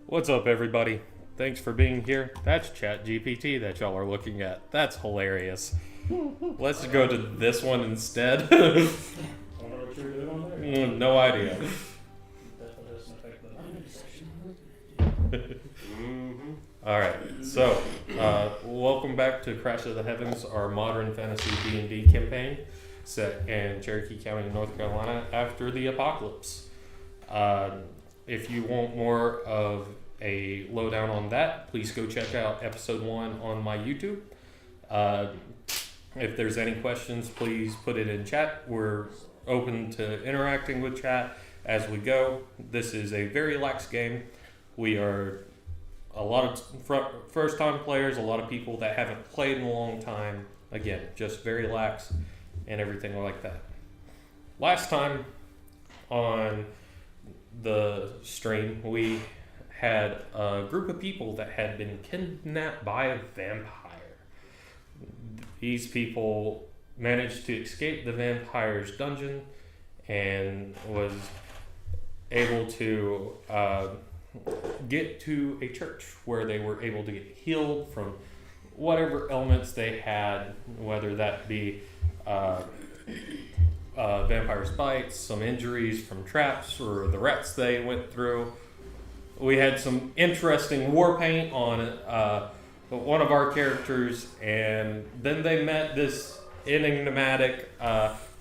What's up, everybody? Thanks for being here. That's ChatGPT that y'all are looking at. That's hilarious. Let's go to this one instead. Wonder what you're doing on there. No idea. Definitely doesn't affect the Alright, so welcome back to Crash of the Heavens, our modern fantasy D&D campaign set in Cherokee County, North Carolina after the apocalypse. If you want more of a lowdown on that, please go check out episode 1 on my YouTube. If there's any questions, please put it in chat. We're open to interacting with chat as we go. This is a very lax game. We are a lot of first-time players, a lot of people that haven't played in a long time. Again, just very lax and everything like that. Last time on the stream, we had a group of people that had been kidnapped by a vampire. These people managed to escape the vampire's dungeon and was able to get to a church where they were able to get healed from whatever ailments they had, whether that be vampire's bites, some injuries from traps, or the rats they went through. We had some interesting war paint on one of our characters, and then they met this enigmatic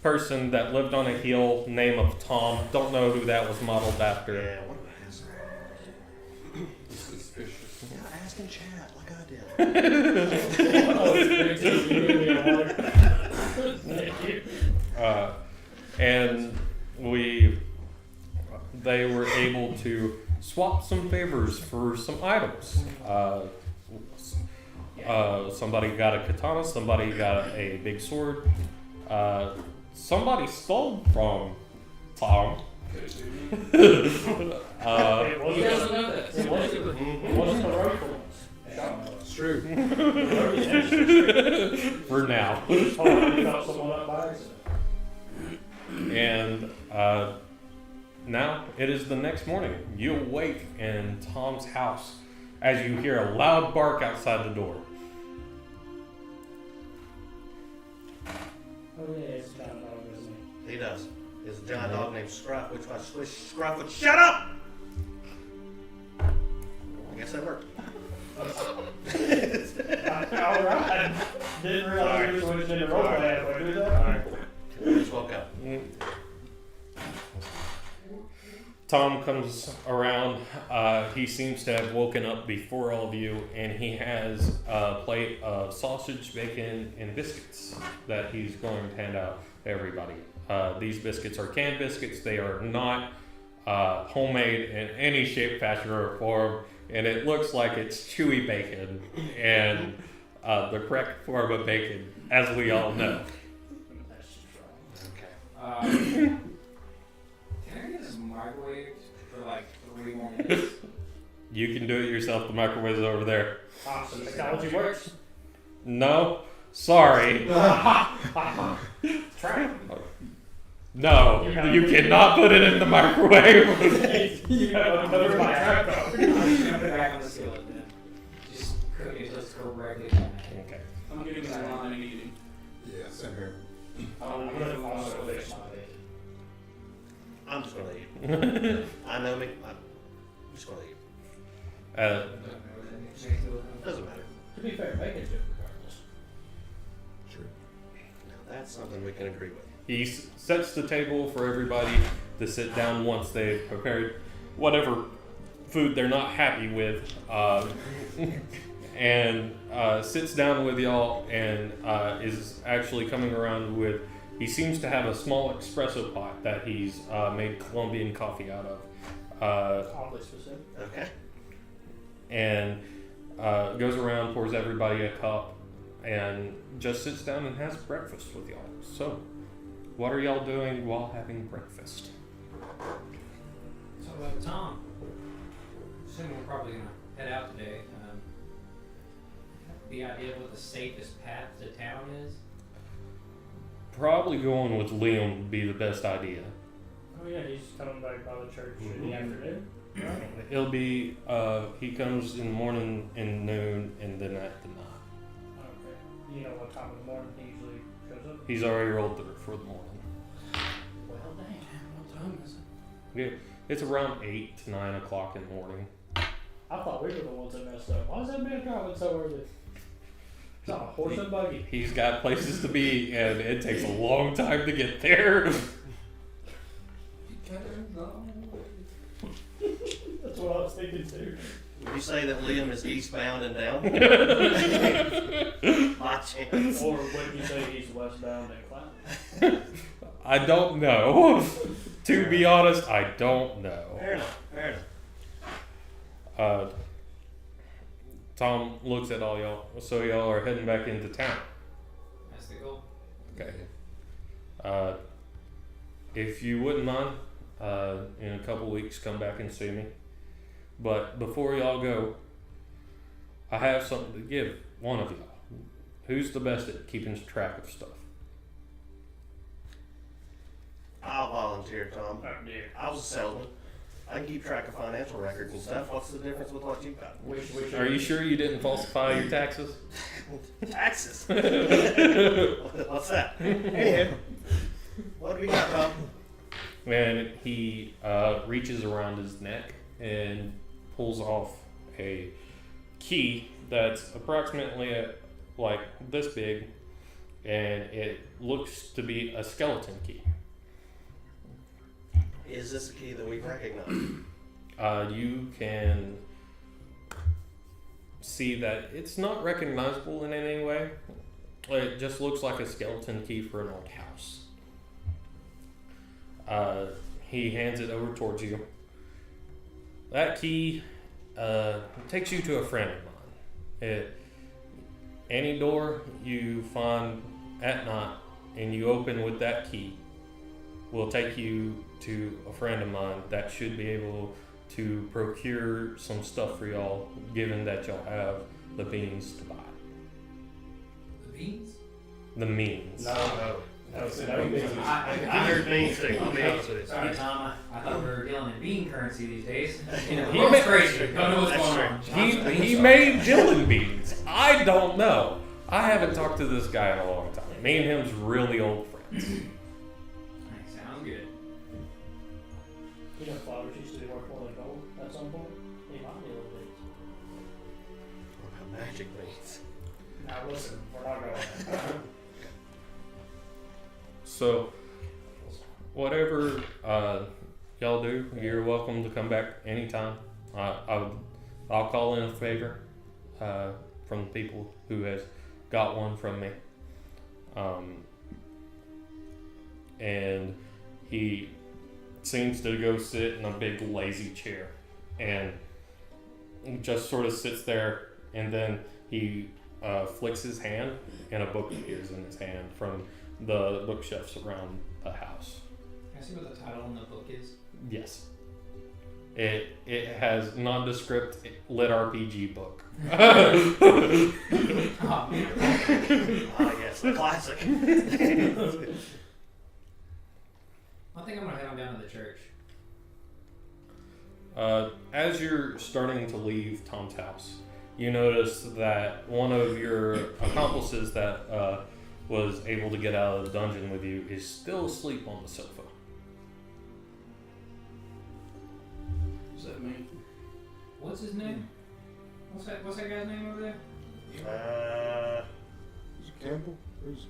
person that lived on a hill, name of Tom. Don't know who that was modeled after. Yeah, what an answer. Suspicious. Yeah, ask in chat like I did. Thank you. And they were able to swap some favors for some items. Somebody got a katana, somebody got a big sword. Somebody stole from Tom. It wasn't the rightful ones. It's true. For now. We got someone up by accident. And now it is the next morning. You awake in Tom's house as you hear a loud bark outside the door. Oh yeah, it's got a dog, isn't it? He does. There's a giant dog named Scruff, which if I swish Scruff would shut up! I guess that worked. Alright. Didn't realize we switched into roleplay halfway through that. Alright. I just woke up. Tom comes around. He seems to have woken up before all of you, and he has a plate of sausage, bacon, and biscuits that he's going to hand out to everybody. These biscuits are canned biscuits. They are not homemade in any shape, fashion, or form, and it looks like it's chewy bacon and the correct form of bacon, as we all know. Okay. Can I get this microwaved for like 3 more minutes? You can do it yourself. The microwave is over there. Awesome. Technology works. No, sorry. Try it. No, you cannot put it in the microwave. You gotta put it my trap though. I'm just gonna put it back on the skillet then. Just cook it just correctly. Okay. I'm getting that line in eating. Yeah, same here. I'm gonna also fix my bacon. I'm just gonna eat. I know me. I'm just gonna eat. Doesn't matter. To be fair, bacon's good regardless. True. Now that's something we can agree with. He sets the table for everybody to sit down once they've prepared whatever food they're not happy with, and sits down with y'all and is actually coming around with. He seems to have a small espresso pot that he's made Colombian coffee out of, Oddly specific. Okay. and goes around, pours everybody a cup, and just sits down and has breakfast with y'all. So, what are y'all doing while having breakfast? So, Tom, assume we're probably gonna head out today. The idea of what the safest path to town is? Probably going with Liam would be the best idea. Oh yeah, he's coming back by the church in the afternoon. Right? It'll be, he comes in the morning and noon and then at the night. Okay. You know what time in the morning he usually shows up? He's already rolled through for the morning. Well, dang. What time is it? Yeah, it's around 8 to 9 o'clock in the morning. I thought we were the ones that messed up. Why is that man driving so early? It's on a horse and buggy. He's got places to be and it takes a long time to get there. That's what I was thinking too. Would you say that Liam is eastbound and down? My chance. Or would you say he's westbound and Clown? I don't know. To be honest, I don't know. Fair enough. Fair enough. Tom looks at all y'all. So y'all are heading back into town. That's the goal. Okay. If you wouldn't mind, in a couple weeks, come back and see me. But before y'all go, I have something to give one of y'all. Who's the best at keeping track of stuff? I'll volunteer, Tom. Oh dear. I was a salesman. I can keep track of financial records and stuff. What's the difference with what you've got? Which Are you sure you didn't falsify your taxes? Taxes. What's that? Anywho, what do we got, Tom? And he reaches around his neck and pulls off a key that's approximately like this big, and it looks to be a skeleton key. Is this a key that we recognize? You can see that it's not recognizable in any way. It just looks like a skeleton key for an old house. He hands it over towards you. That key takes you to a friend of mine. Any door you find at night and you open with that key will take you to a friend of mine that should be able to procure some stuff for y'all, given that y'all have the means to buy. The beans? The means. No. No, beans. I heard beans too. I'll be honest with you. Sorry, Tom. I thought we were dealing in bean currency these days. You know, He world's ma- crazy. Don't know what's That's going on. He made Dylan beans. I don't know. I haven't talked to this guy in a long time. Me and him's really old friends. Sounds good. You know, fathers used to be worth more than gold at some point. He might be a little bit. What about magic beans? Now listen, we're not going there. So, whatever y'all do, you're welcome to come back anytime. I'll call in a favor from the people who has got one from me. And he seems to go sit in a big lazy chair and just sort of sits there, and then he flicks his hand and a book appears in his hand from the bookshelves around the house. Can I see what the title on the book is? Yes. It has nondescript lit RPG book. Oh, man. Ah, yes, the classic. I think I'm going to head on down to the church. As you're starting to leave Tom's house, you notice that one of your accomplices that was able to get out of the dungeon with you is still asleep on the sofa. Does that mean? What's his name? What's that guy's name over there? Is it Campbell? Or is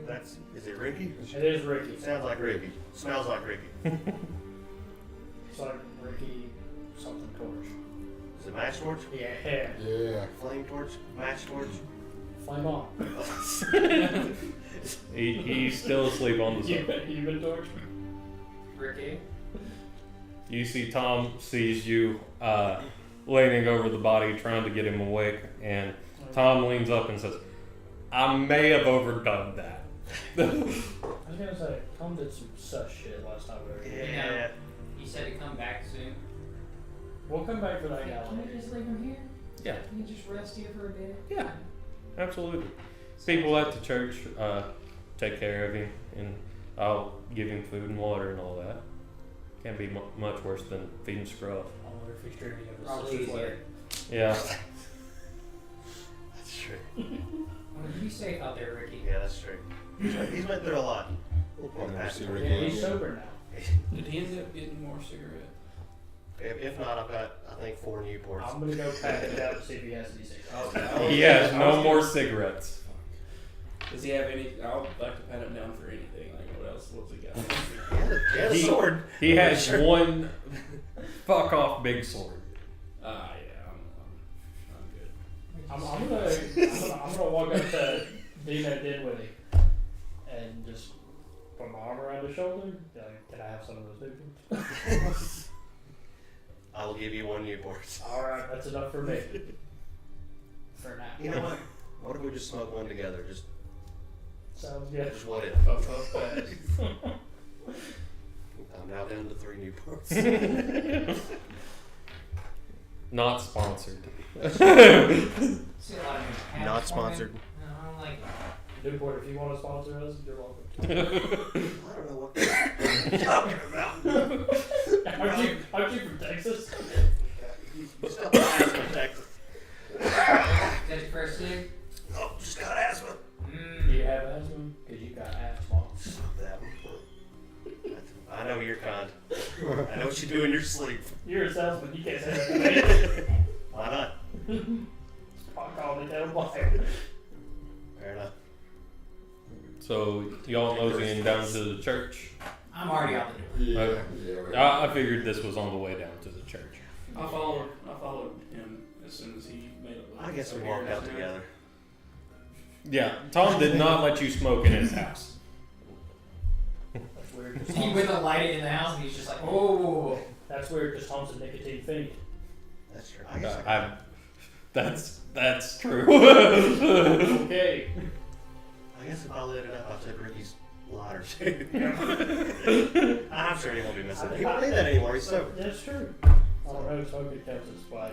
it Is it Ricky? It is Ricky. Sounds like Ricky. Smells like Ricky. It's like Ricky something torch. Is it match torch? Yeah. Yeah. Flame torch? Match torch? Flame on. He's still asleep on the sofa. You been torch? Ricky? You see Tom sees you leaning over the body trying to get him awake, and Tom leans up and says, I may have overdone that. I was gonna say, Tom did some sus shit last time we were here. Yeah. He said to come back soon. We'll come back for that guy Can we later. just leave him here? Yeah. Can we just rest here for a bit? Yeah. Absolutely. People at the church take care of him, and I'll give him food and water and all that. Can't be much worse than feeding scruff. I wonder if he's dreaming of a Probably souffle. Yeah. That's true. Well, you be safe out there, Ricky. Yeah, that's true. He's went through a lot. I'll never see Yeah, Ricky he's again. sober now. Did he end up getting more cigarette? If not, I've got, I think, 4 Newports. I'm gonna go pack it out and see if he has any cigarettes. Oh, He has no more cigarettes. Does he have any? I would like to pat him down for anything. Like, what else? What's he got? He had a sword. He has one fuck off big sword. Yeah, I'm good. I'm gonna walk up to Dino Dinwiddie and just put my arm around his shoulder. Like, can I have some of those Newports? I will give you 1 Newport. All right, that's enough for me. For now. You know what? What if we just smoke one together? Just Sounds good. what if? Puff, puff, pass. I'm now down to 3 Newports. Not sponsored. See a lot of them have Not smoking. sponsored. No, I don't like it. Newport, if you want to sponsor us, you're welcome. I don't know what you're talking about. Aren't you from Texas? You still have asthma, Texas. Is that your first cig? Oh, just got asthma. Do you have asthma? Because you got asthma. Stop that. I know your kind. I know what you do in your sleep. You're a salesman. You can't say that to me. Why not? I'll call me down black. Fair enough. So y'all moseying down to the church? I'm already out the door. Okay. I figured this was on the way down to the church. I followed him as soon as he made it. I guess we walked out together. Yeah, Tom did not let you smoke in his house. That's weird. He went to light it in the house and he's just like, oh. That's weird because Tom's a nicotine fiend. That's true. I guess That's true. Okay. I guess if I lit it up, I'll take Ricky's lighter too. I'm sure he won't be missing it. He won't need that anymore. He's sober. That's true. I don't know. Smoking counts as why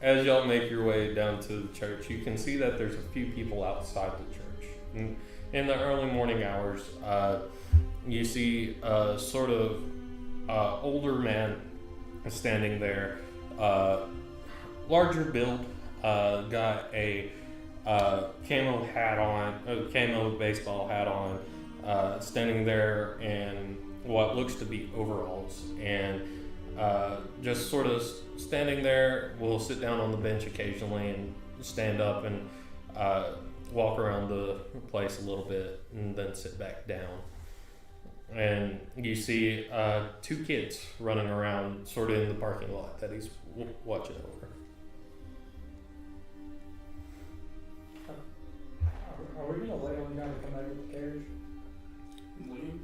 As y'all make your way down to the church, you can see that there's a few people outside the church. In the early morning hours, you see a sort of older man standing there, larger build, got a camo hat on, camo baseball hat on, standing there in what looks to be overalls, and just sort of standing there. Will sit down on the bench occasionally and stand up and walk around the place a little bit and then sit back down. And you see 2 kids running around sort of in the parking lot that he's watching over. Are we gonna wait on the guy to come back with the carriage? William?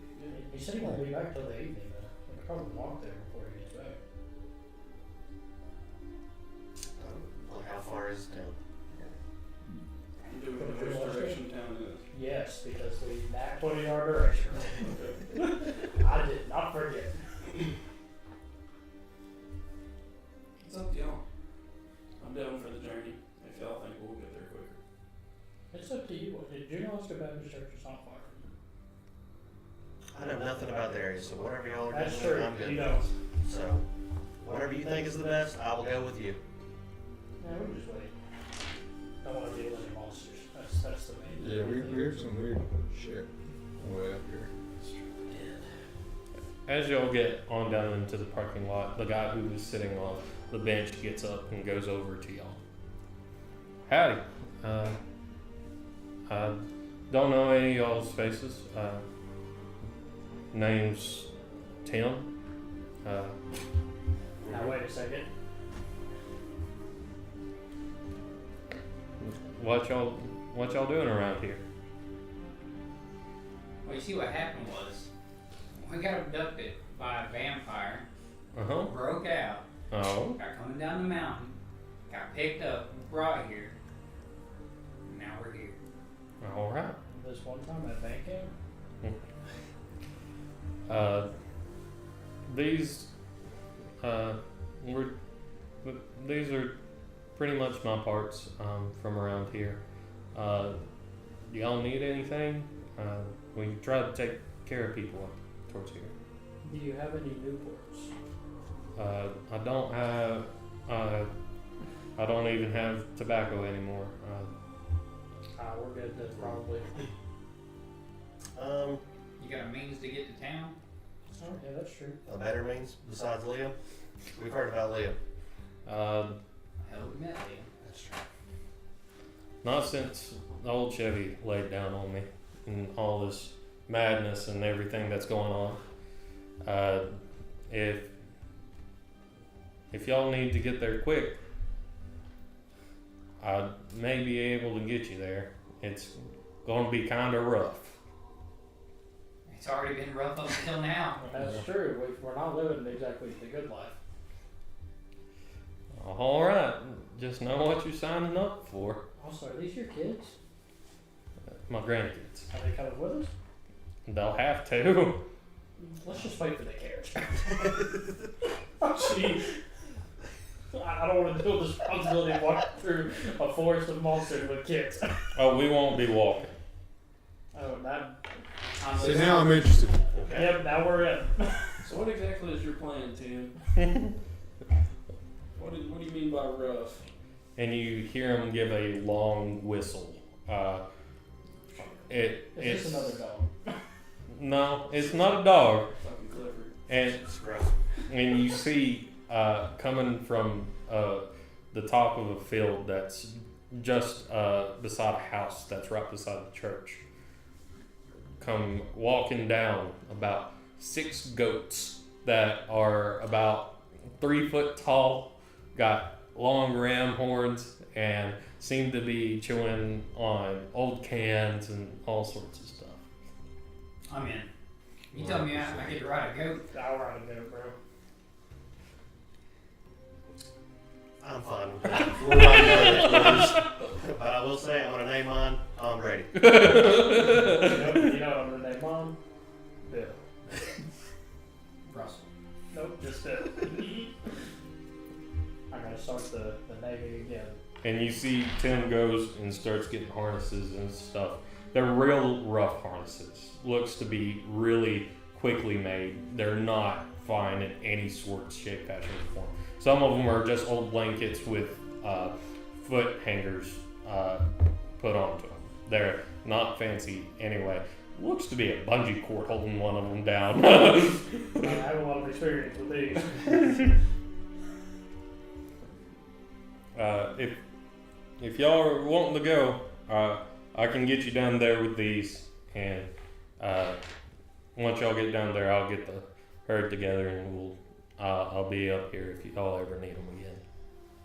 He said he won't be back till the evening. But we could probably walk there before he gets back. Well, how far is it down? Do we know which direction town is? Yes, because we back 20-yard direction. I did not forget. It's up to y'all. I'm down for the journey. If y'all think we'll get there quicker. It's up to you. Did you know Oscar Baptist Church is not far from you? I know nothing about the area, so whatever y'all are That's doing, true. I'm good. You don't. So, whatever you think is the best, I will go with you. Yeah, we'll just wait. Don't want to deal with any monsters. That's the main. Yeah, we hear some weird shit on the way up here. As y'all get on down into the parking lot, the guy who was sitting on the bench gets up and goes over to y'all. Howdy. I don't know any of y'all's faces. Name's Tim. Now wait a second. What y'all doing around here? Well, you see what happened was, we got abducted by a vampire, Uh-huh. broke out, Oh. got coming down the mountain, got picked up, brought here, and now we're here. All right. This one time at bank camp. These are pretty much my parts from around here. do y'all need anything? We try to take care of people towards here. Do you have any Newports? I don't have. I don't even have tobacco anymore. We're good then, probably. You got a means to get to town? Oh, yeah, that's true. A better means besides Liam. We've heard about Liam. Uh, Hell, we met Liam. That's true. not since the old Chevy laid down on me and all this madness and everything that's going on. If y'all need to get there quick, I may be able to get you there. It's going to be kind of rough. It's already been rough up until now. That's true. We're not living exactly the good life. All right, just know what you're signing up for. Also, are these your kids? My grandkids. Are they coming with us? They'll have to. Let's just wait for the carriage. Gee. I don't want to deal with the responsibility of walking through a forest of monsters with kids. Oh, we won't be walking. Oh, that. So now I'm interested. Yep, now we're in. So what exactly is your plan, Tim? What do you mean by rough? And you hear him give a long whistle. Is It's this another dog? no, it's not a dog. Fucking clever. And Scruff. and you see coming from the top of a field that's just beside a house that's right beside the church. Come walking down about 6 goats that are about 3 foot tall, got long ram horns, and seem to be chewing on old cans and all sorts of stuff. I'm in. You tell me I get to ride a goat. I'll ride a goat, bro. I'm fine with that. We're riding other but I will say, I'm going to name mine Tom Brady. You know what I'm gonna name mom? Bill. Russell. Nope, just Bill. I gotta start the naming again. And you see Tim goes and starts getting harnesses and stuff. They're real rough harnesses. Looks to be really quickly made. They're not fine in any sort, shape, fashion, or form. Some of them are just old blankets with foot hangers put onto them. They're not fancy anyway. Looks to be a bungee cord holding one of them down. I have a lot of experience with these. If y'all are wanting to go, I can get you down there with these, and once y'all get down there, I'll get the herd together, and I'll be up here if y'all ever need them again.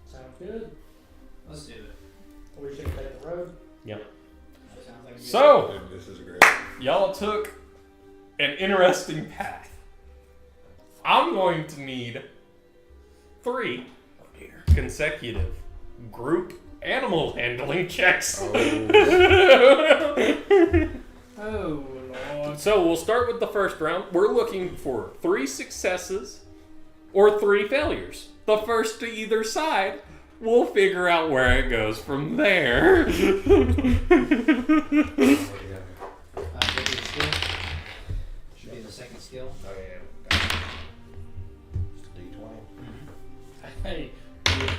Sounds good. Let's do it. We should take the road. That sounds like a good So This is great. y'all took an interesting path. I'm going to need 3 consecutive group animal handling checks. Oh, Lord. So we'll start with the first round. We're looking for 3 successes or 3 failures. The first to either side. We'll figure out where it goes from there. Go to the skill. Should be the second skill. Oh, yeah. Just D20. Hey.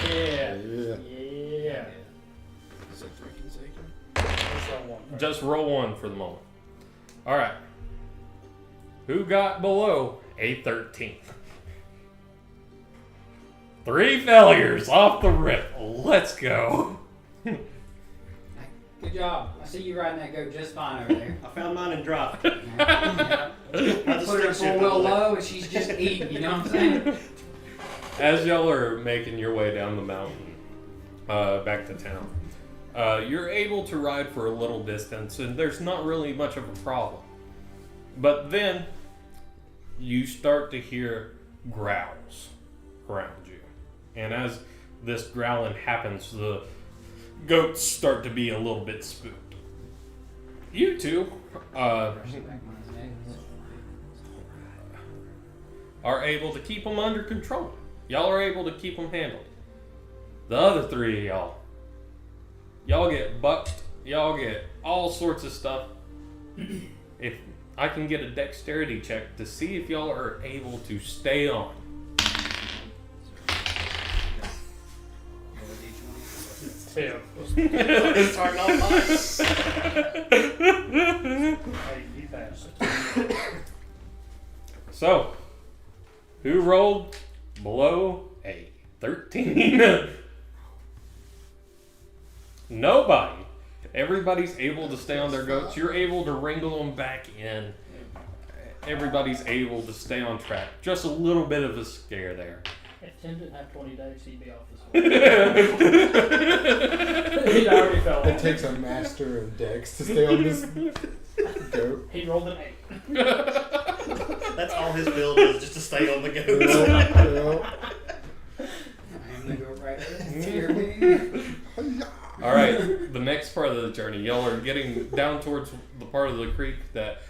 Yeah. Yeah. Is that 3 consecutive? Let's run one. Just roll 1 for the moment. All right. Who got below a 13? 3 failures off the rip. Let's go. Good job. I see you riding that goat just fine over there. I found mine and dropped. Yeah. I just Put her stick full shift wheel on it. low and she's just eating, you know what I'm saying? As y'all are making your way down the mountain, back to town, you're able to ride for a little distance, and there's not really much of a problem. But then you start to hear growls around you. And as this growling happens, the goats start to be a little bit spooked. You two are able to keep them under control. Y'all are able to keep them handled. The other 3 of y'all get bucked y'all get all sorts of stuff. If I can get a dexterity check to see if y'all are able to stay on. Tim. Starting off nice. Hey, you passed. So, who rolled below a 13? Nobody. Everybody's able to stay on their goats. You're able to wrangle them back in. Everybody's able to stay on track. Just a little bit of a scare there. If Tim didn't have 20 days, he'd be off this one. He'd already fell It off. takes a master of Dex to stay on this goat. He rolled an 8. That's all his build is, just to stay on the goat. I'm gonna go right here. All right, the next part of the journey, y'all are getting down towards the part of the creek that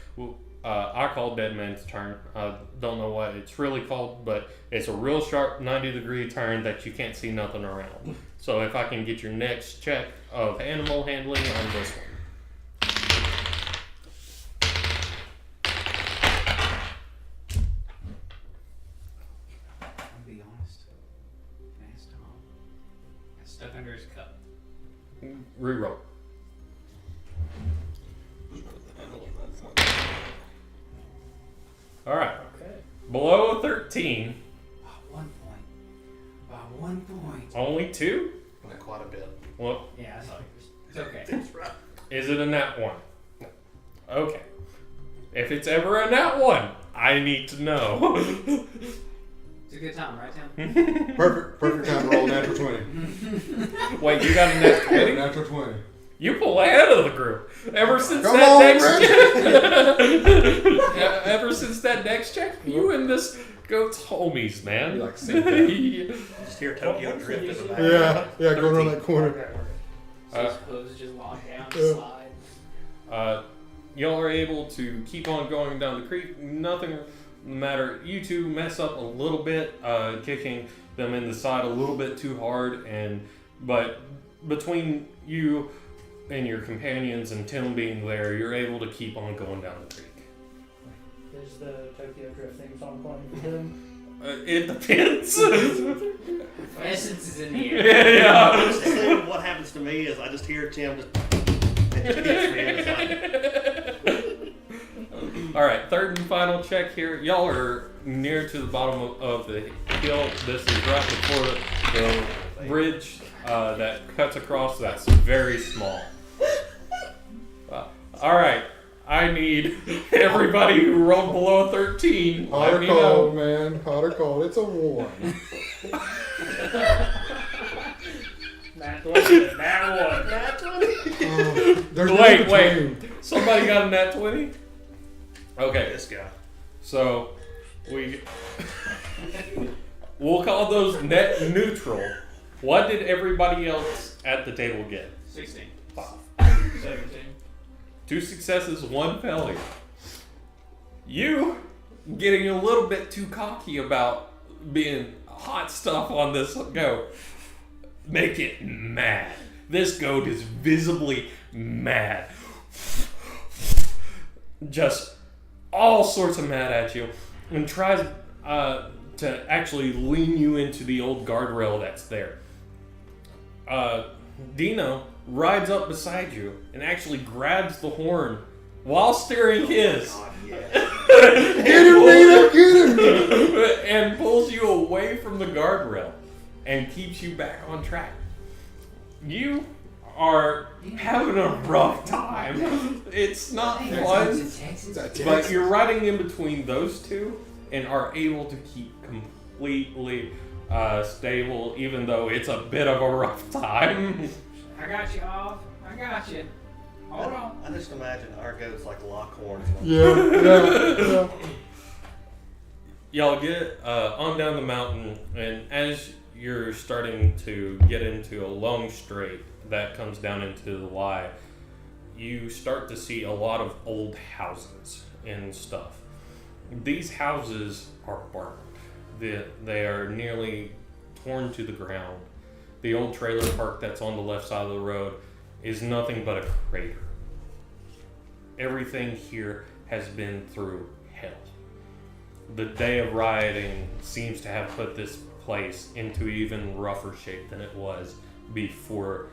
I call Dead Man's Turn. I don't know what it's really called, but it's a real sharp 90-degree turn that you can't see nothing around. So if I can get your next check of animal handling on this one. I'll be honest. Ask Tom. Got stuck under his cup. Reroll. All right, Okay. below a 13, By 1 point. By 1 point. only 2? Not quite a bit. Well, Yeah, I saw yours. It's okay. That's right. is it a nat 1? Okay. If it's ever a nat 1, I need to know. It's a good time, right, Tim? Perfect time to roll natural 20. Wait, you got a nat 20? Natural 20. You pull ahead of the group. Ever since Come that on, next check, ever since that next check, you and this goat's homies, man. You like sit down. Just hear Tokyo What drift in the back. Yeah, going around that corner. Okay, okay. So his clothes just lock down, Yeah. slide. Y'all are able to keep on going down the creek. Nothing matter. You two mess up a little bit, kicking them in the side a little bit too hard, but between you and your companions and Tim being there, you're able to keep on going down the creek. Is the Tokyo Drift theme song playing for him? It depends. Essence is in the air. Yeah. Honestly, what happens to me is I just hear Tim just. It just hits me and it's like. All right, third and final check here. Y'all are near to the bottom of the hill. This is right before the bridge that cuts across. That's very small. All right, I need everybody who rolled below 13. Hot Let or me cold, know. man. Hot or cold. It's a 1. Nat 20. Nat 1. Nat 20. There's Wait, no wait. between. Somebody got a nat 20? Okay, This guy. so we'll call those net neutral. What did everybody else at the table get? 16. 17. 2 successes, 1 failure. You getting a little bit too cocky about being hot stuff on this goat. Make it mad. This goat is visibly mad. Just all sorts of mad at you, and tries to actually lean you into the old guardrail that's there. Dino rides up beside you and actually grabs the horn while steering his. God, yeah. Get him, Nina! Get him! And pulls you away from the guardrail and keeps you back on track. You are having a rough time. It's not fun, but you're riding in between those two and are able to keep completely stable, even though it's a bit of a rough time. I got you off. I got you. Hold on. I just imagine our goats like Lockhorn. Yeah. Y'all get on down the mountain, and as you're starting to get into a long straight that comes down into the Y, you start to see a lot of old houses and stuff. These houses are burned. They are nearly torn to the ground. The old trailer park that's on the left side of the road is nothing but a crater. Everything here has been through hell. The day of rioting seems to have put this place into even rougher shape than it was before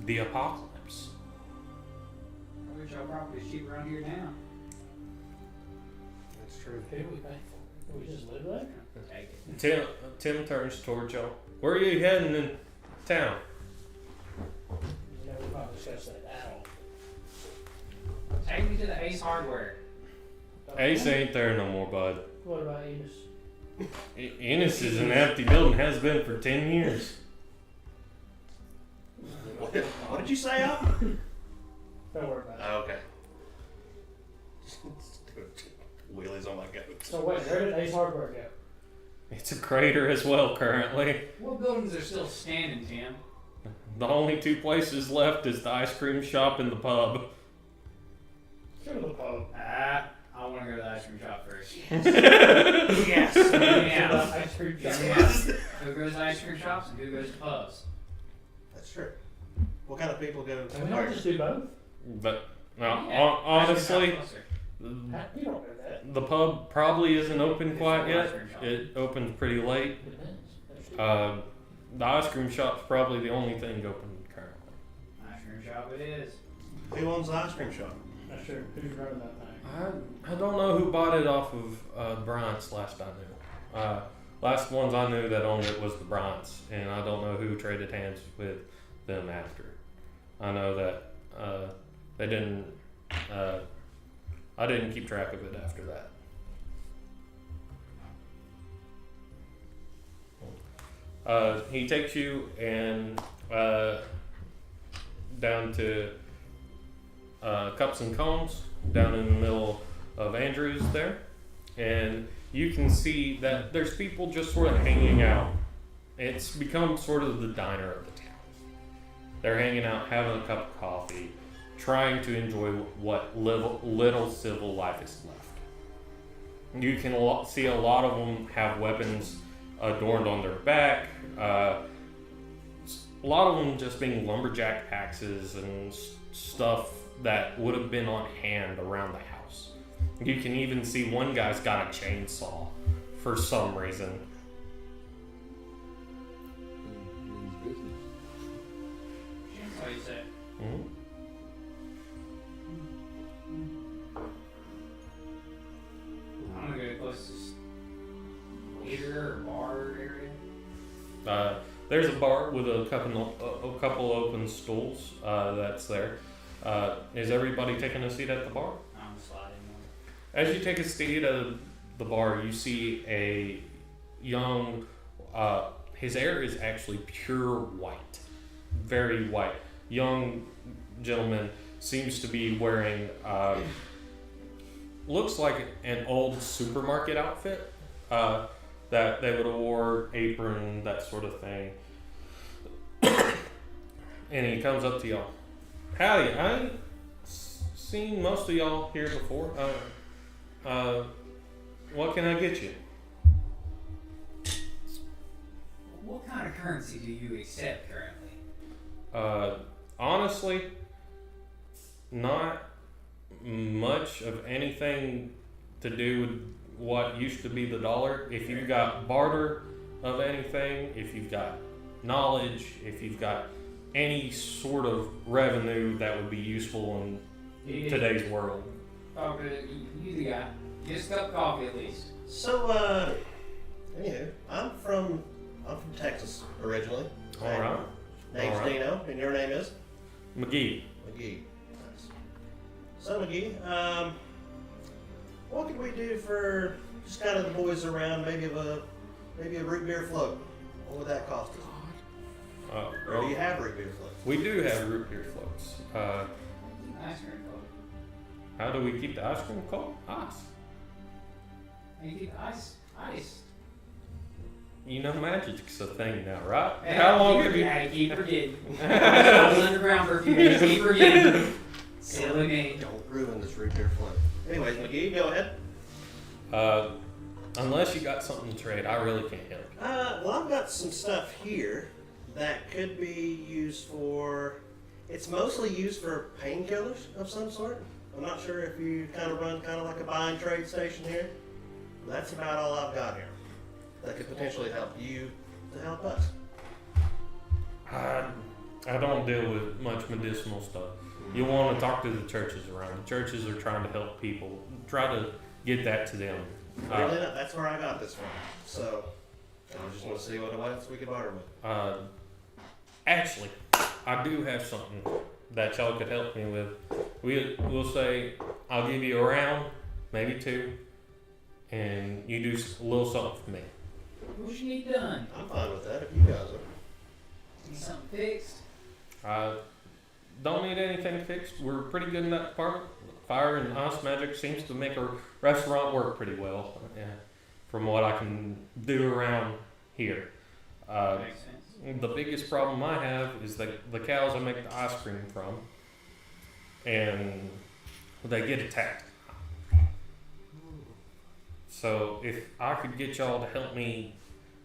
the apocalypse. I wish our property's cheap around here now. That's true. Who do we pay for? We just live there? Take it. Tim turns towards y'all. Where are you heading in town? You know, we might discuss that now. Take me to the Ace Hardware. Ace ain't there no more, bud. What about Enos? Ennis is an empty building, has been for 10 years. What did you say, Al? Don't worry about it. Oh, okay. Wheelies on my goat. So wait, where did Ace Hardware go? It's a crater as well currently. What buildings are still standing, Tim? The only two places left is the ice cream shop and the pub. Go to the pub. I want to go to the ice cream shop first. Yes. Yeah. Ice cream shop. Who goes to ice cream shops and who goes to pubs? That's true. What kind of people go Can we to not just do both? But no, Yeah. honestly, You don't know that. the pub probably isn't open quite It's an ice yet. cream shop. It opens pretty late. Depends. The ice cream shop's probably the only thing open currently. Ice cream shop it is. Who owns the ice cream shop? Not sure who's running that thing. I don't know who bought it off of Bryant's last I knew. Last ones I knew that owned it was the Bryant's, and I don't know who traded hands with them after. I know that they didn't. I didn't keep track of it after that. He takes you and down to Cups and Cones down in the middle of Andrews there, and you can see that there's people just sort of hanging out. It's become sort of the diner of the town. They're hanging out, having a cup of coffee, trying to enjoy what little civil life is left. You can see a lot of them have weapons adorned on their back. A lot of them just being lumberjack axes and stuff that would have been on hand around the house. You can even see one guy's got a chainsaw for some reason. Means business. That's what you said. Mhm. I'm gonna go to the closest theater or bar area. There's a bar with a couple open stools that's there. Is everybody taking a seat at the bar? I'm sliding one. As you take a seat at the bar, you see a young, his hair is actually pure white, very white. Young gentleman seems to be wearing, looks like an old supermarket outfit that they would have wore, apron, that sort of thing. And he comes up to y'all. Howdy, I ain't seen most of y'all here before. What can I get you? What kind of currency do you accept currently? Honestly, not much of anything to do with what used to be the dollar. If you've got barter of anything, if you've got knowledge, if you've got any sort of revenue that would be useful in today's world. Oh, good. You the guy. Get us a cup of coffee at least. So, anywho, I'm from Texas originally. All right. Name's All right. Dino, and your name is McGee. McGee. Nice. So McGee, what could we do for just kind of the boys around? Maybe a root beer float. What would that cost us? Or do you have root beer floats? We do have root beer floats. Ice cream float. How do we keep the ice cream cold? Ice. And you keep ice. Ice. You know magic's a thing now, right? Hey, How long have you? I keep forgetting. I was underground for a few minutes. Keep forgetting. Silly me. Don't ruin this root beer float. Anyways, McGee, go ahead. Unless you got something to trade, I really can't help you. Well, I've got some stuff here that could be used for It's mostly used for painkillers of some sort. I'm not sure if you kind of run kind of like a buy and trade station here. That's about all I've got here that could potentially help you to help us. I don't deal with much medicinal stuff. You want to talk to the churches around. The churches are trying to help people. Try to get that to them. Really not. That's where I got this from. So I just want to see what else we could barter with. Actually, I do have something that y'all could help me with. We'll say I'll give you a round, maybe 2, and you do a little something for me. What you need done? I'm fine with that if you guys are. Need something fixed? Don't need anything fixed. We're pretty good in that department. Fire and ice magic seems to make a restaurant work pretty well, from what I can do around here. Makes sense. The biggest problem I have is the cows I make the ice cream from, and they get attacked. So if I could get y'all to help me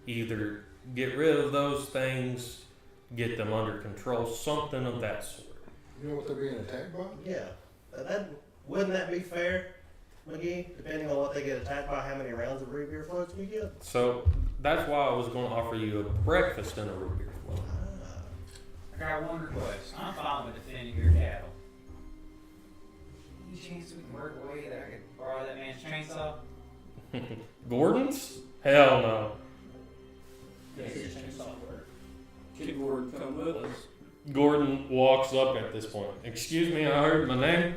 either get rid of those things, get them under control, something of that sort. You know what they're being attacked by? Yeah. Wouldn't that be fair, McGee? Depending on what they get attacked by, how many rounds of root beer floats we get? So that's why I was going to offer you a breakfast and a root beer float. I got one request. I'm fine with defending your cattle. Any chance we can work a way that I could borrow that man's chainsaw? Gordon's? Hell no. Yes, it's chainsaw work. Kid Gordon, come with us. Gordon walks up at this point. Excuse me, I heard my name.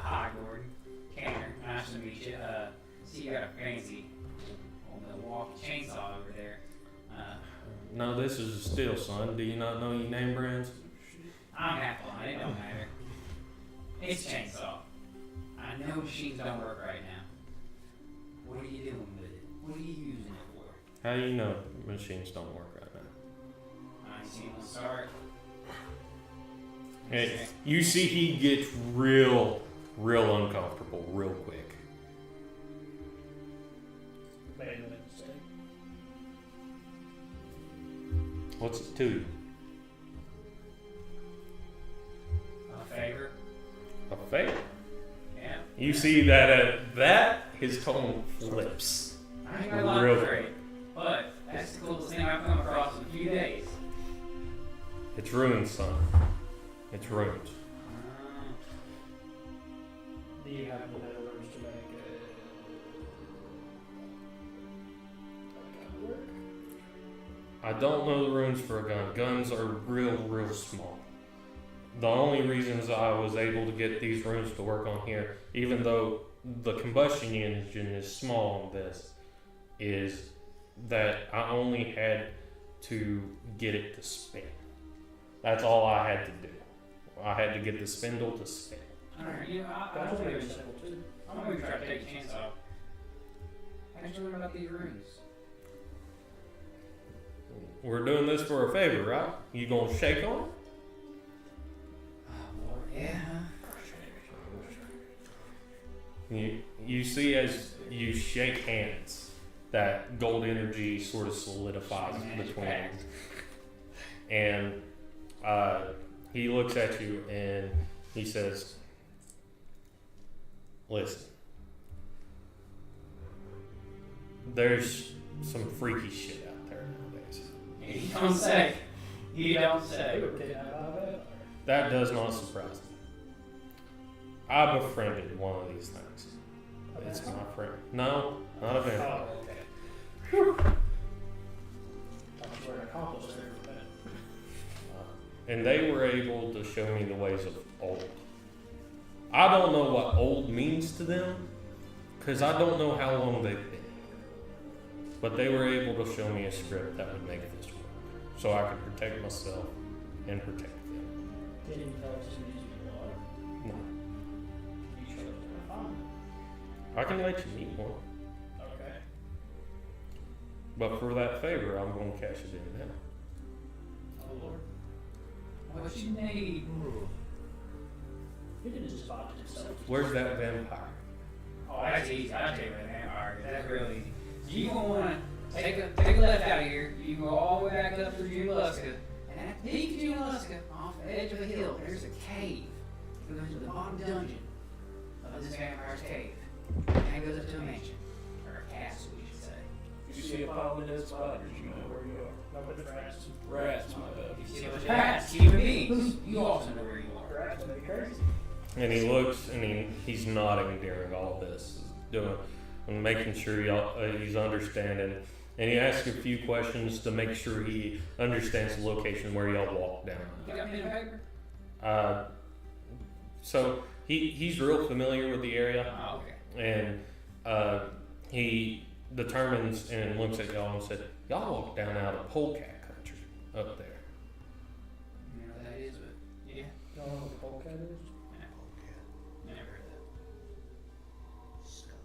Hi, Gordon. Canner. Nice to meet you. See, you got a fancy old Milwaukee chainsaw over there. No, this is a steel, son. Do you not know your name brands? I'm half on it. It don't matter. It's a chainsaw. I know machines don't work right now. What are you doing with it? What are you using it for? How do you know machines don't work right now? I see one start. Hey, you see he gets real uncomfortable real quick. Made a mistake. What's it to you? A favor? A favor? Yeah. You see that at that, his tone flips. I ain't got a lot Real of trade, but that's the coolest thing I've come across in a few days. It's ruined, son. It's ruined. Do you have the rooms to make it work? I don't know the runes for a gun. Guns are real small. The only reasons I was able to get these runes to work on here, even though the combustion engine is small on this, is that I only had to get it to spin. That's all I had to do. I had to get the spindle to spin. Alright, you know, That's very simple too. I'm gonna try to take a chance off. How did you learn about these runes? We're doing this for a favor, right? You gonna shake on it? Oh, Lord, yeah. You see as you shake hands, that gold energy sort of solidifies between them. And he looks at you and he says, listen, there's some freaky shit out there nowadays. You don't say. You don't say. They were kidnapped out of it. That does not surprise me. I befriended one of these things. It's my friend. No, not a vampire. Oh, okay. Thought you were an accomplice there for a minute. And they were able to show me the ways of old. I don't know what old means to them, because I don't know how long they've been here. But they were able to show me a script that would make this work, so I could protect myself and protect them. Didn't you tell us who these people are? No, You showed us where to find them. I can let you meet one, Okay. but for that favor, I'm going to cash it in now. Oh Lord. What you need? You didn't just buy it yourself. Where's that vampire? Oh, that's easy. I'll tell you what, man. Alright, that's real easy. You gonna wanna take a left out of here. You can go all the way back up through Junaluska, and at Deep in Alaska, off the edge of a hill, there's a cave. It goes to the bottom dungeon of this vampire's cave. And it goes up to a mansion. Or a castle, you should say. If you see a pile of dead spiders, you know where you are. No, but the rats. Rats, my bad. If you see a bunch of rats, human beings, you also know where you are. Rats make crazy. And he looks and he's nodding during all this, doing and making sure he's understanding. And he asks a few questions to make sure he understands the location where y'all walk down. You got pen and paper? So he's real familiar with the area, Oh, okay. and he determines and looks at y'all and said, "Y'all walk down out of polecat country up there." You know what that is, but yeah. Y'all know what the polecat is? Never heard that. Skunk.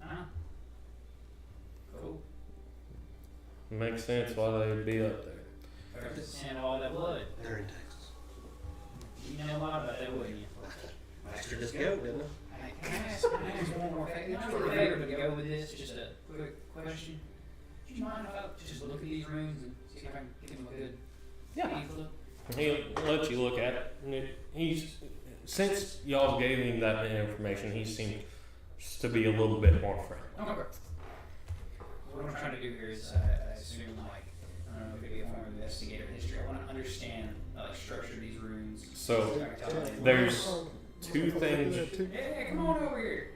Uh-huh. Cool. Makes sense why they'd be up there. And all that blood. They're in Texas. You know a lot about that, wouldn't you? Mastered this goat, didn't Hey, can I ask one more favor? Not really a favor to go with this, just a quick question. Do you mind if I just look at these rooms and see if I can give them a good deep look? He'll let you look at it. And he's since y'all gave him that information, he seems to be a little bit more friendly. Okay. What I'm trying to do here is, I assume, like, I don't know if it could be a form of investigative history. I want to understand, structure of these rooms. So I can tell them- there's two Look things. at that too. Yeah, come on over here.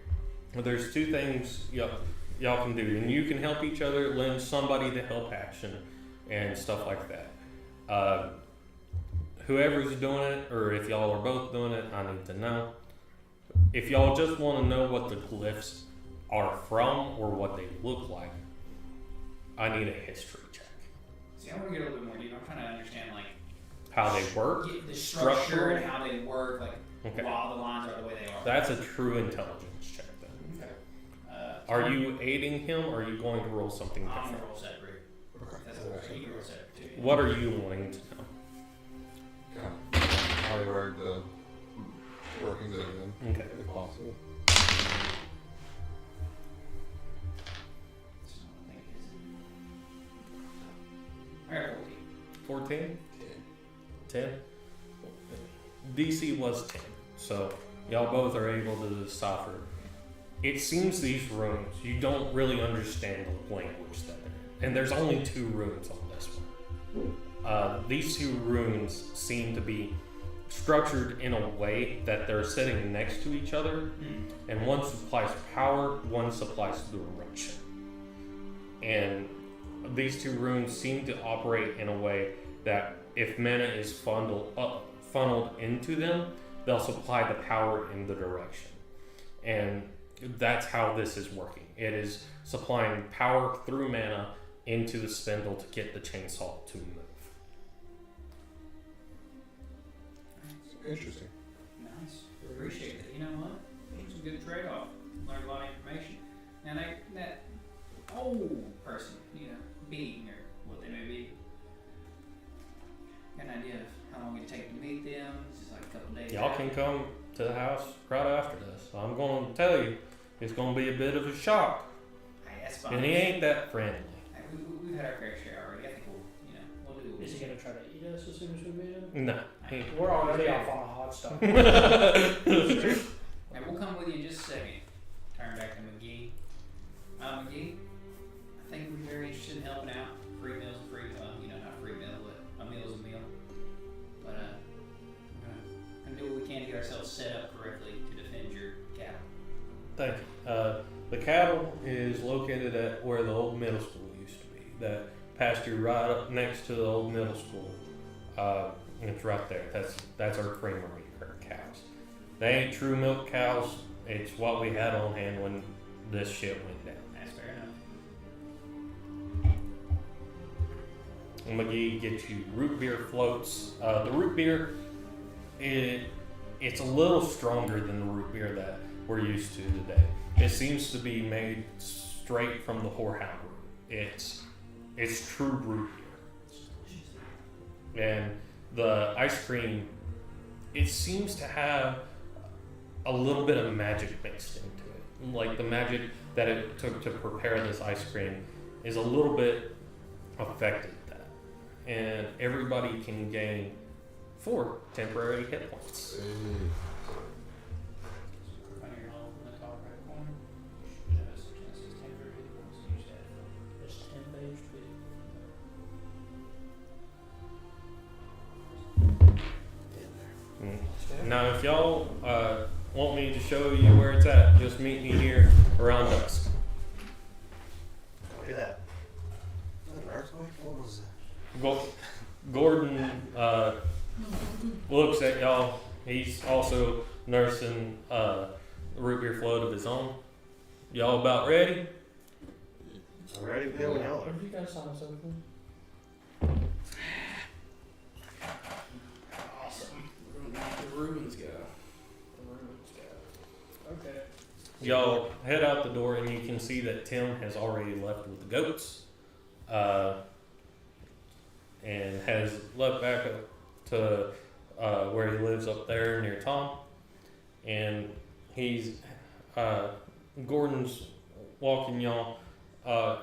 There's two things y'all can do, and you can help each other, lend somebody to help action, and stuff like that. Whoever's doing it, or if y'all are both doing it, I need to know. If y'all just want to know what the glyphs are from or what they look like, I need a history check. See, I want to get a little bit more deep. I'm trying to understand, like, How they work. the structure and how they work, like, Okay. while the lines are the way they are. That's a true intelligence check then. Okay. Are you aiding him, or are you going to roll something I'm different? gonna roll separate. That's what you can roll separate too. What are you wanting to know? How they work the workings of them, Okay. if possible. So I think it is. Alright, 14? 10? DC was 10, so y'all both are able to decipher. It seems these rooms, you don't really understand the language that they're in. And there's only 2 runes on this one. These 2 runes seem to be structured in a way that they're sitting next to each other, and one supplies power, one supplies direction. And these 2 runes seem to operate in a way that if mana is funneled into them, they'll supply the power in the direction. And that's how this is working. It is supplying power through mana into the spindle to get the chainsaw to move. Interesting. nice. Appreciate it. You know what? It was a good trade-off. Learned a lot of information. Now that old person, being or what they may be, got an idea of how long it'd take to meet them. It's just like a couple days. Y'all can come to the house right after this. I'm going to tell you, it's going to be a bit of a shock. Hey, that's fine. And he ain't that friendly. Hey, we've had our fair share already. I think we'll do. Is he gonna try to eat us as soon as we meet him? No. He, We're already off on a hot start. Hey, we'll come with you in just a second. Turn back to McGee. McGee, I think we're very interested in helping out. Free meals, not free meal, but a meal's a meal. But we're gonna do what we can to get ourselves set up correctly to defend your cattle. Thank you. The cattle is located at where the old middle school used to be. That pasture right up next to the old middle school. It's right there. That's our creamery, our cows. They ain't true milk cows. It's what we had on hand when this shit went down. That's fair enough. And McGee gets you root beer floats. The root beer, it's a little stronger than the root beer that we're used to today. It seems to be made straight from the whorehound root. It's true root beer. And the ice cream, it seems to have a little bit of magic mixed into it. Like the magic that it took to prepare this ice cream is a little bit affected that. and everybody can gain 4 temporary hit points. Find your hole in the top right corner. Just temporary ones. Use that. It's 10 days to Now, if y'all want me to show you where it's at, just meet me here around dusk. Look at that. Is that an earthquake? What was that? Gordon looks at y'all. He's also nursing a root beer float of his own. Y'all about ready? I'm ready to go when y'all What are. did you guys sign us up for? Awesome. We're gonna meet the Rubens guy. Okay. Y'all head out the door, and you can see that Tim has already left with the goats, and has left back up to where he lives up there near Tom. And he's Gordon's walking y'all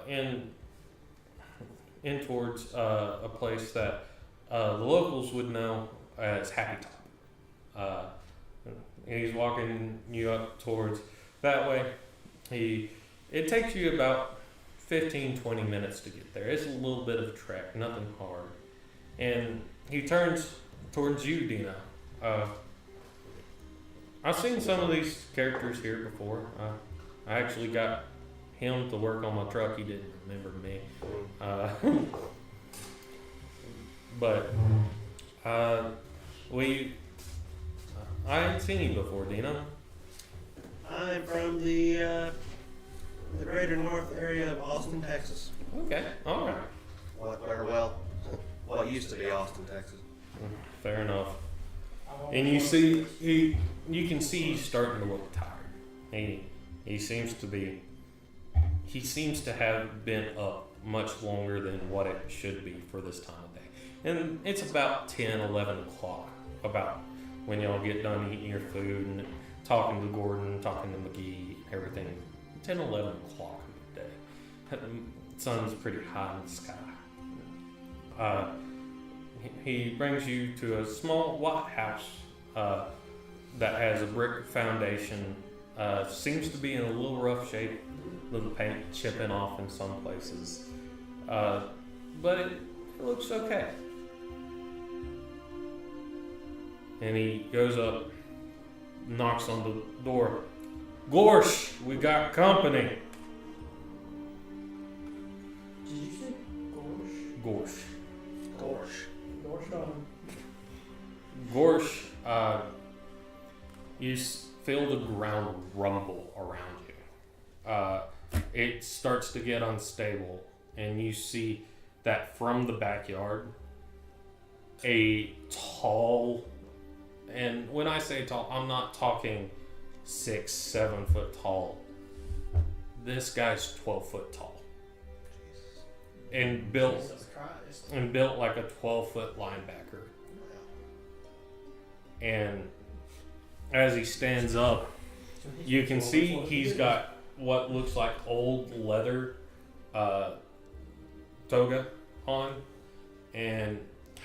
in towards a place that the locals would know as Happy Top. And he's walking you up towards that way. It takes you about 15-20 minutes to get there. It's a little bit of a trek, nothing hard. And he turns towards you, Dina. I've seen some of these characters here before. I actually got him to work on my truck. He didn't remember me. But I ain't seen you before, Dina. I'm from the greater north area of Austin, Texas. Okay, all right. What used to be Austin, Texas. Fair enough. And you see, you can see he's starting to look tired. He seems to have been up much longer than what it should be for this time of day. And it's about 10, 11 o'clock, about when y'all get done eating your food and talking to Gordon, talking to McGee, everything. 10, 11 o'clock in the day. The sun's pretty high in the sky. He brings you to a small white house that has a brick foundation. Seems to be in a little rough shape, little paint chipping off in some places. But it looks okay. And he goes up, knocks on the door. Gorsh, we got company. Did you say Gorsh? Gorsh. Gosh. Gorsh, you feel the ground rumble around you. It starts to get unstable, and you see that from the backyard, a tall, and when I say tall, I'm not talking 6, 7 foot tall. This guy's 12 foot tall, and built Jesus Christ. like a 12-foot linebacker. And as he stands up, you can see he's got what looks like old leather toga on, and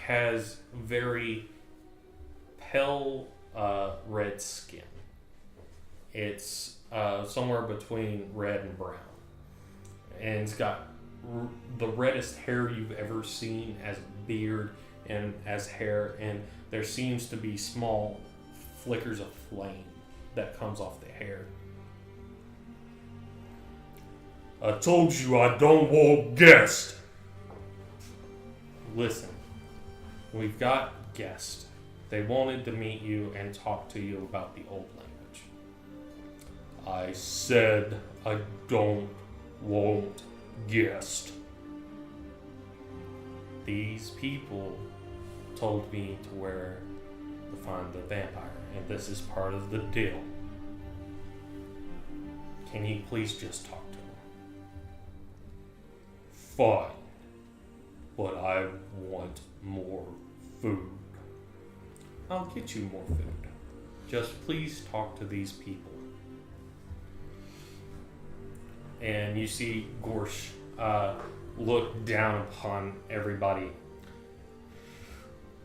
has very pale red skin. It's somewhere between red and brown, and it's got the reddest hair you've ever seen as a beard and as hair, and there seems to be small flickers of flame that comes off the hair. I told you I don't want guests. Listen, we've got guests. They wanted to meet you and talk to you about the old language. I said I don't want guests. These people told me to where to find the vampire, and this is part of the deal. Can you please just talk to him? Fine, but I want more food. I'll get you more food. Just please talk to these people. And you see Gorsh look down upon everybody,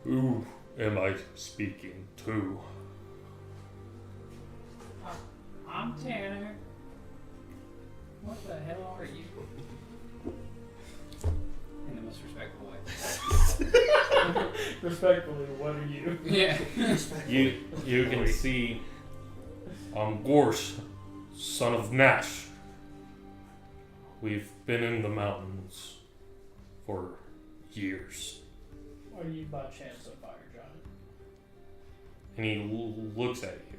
Who am I speaking to? I'm Tanner. What the hell are you? In the most respectful way. Respectfully, what are you? Yeah. You can see I'm Gorsh, son of Nash. We've been in the mountains for years. Are you by chance a fire giant? And he looks at you.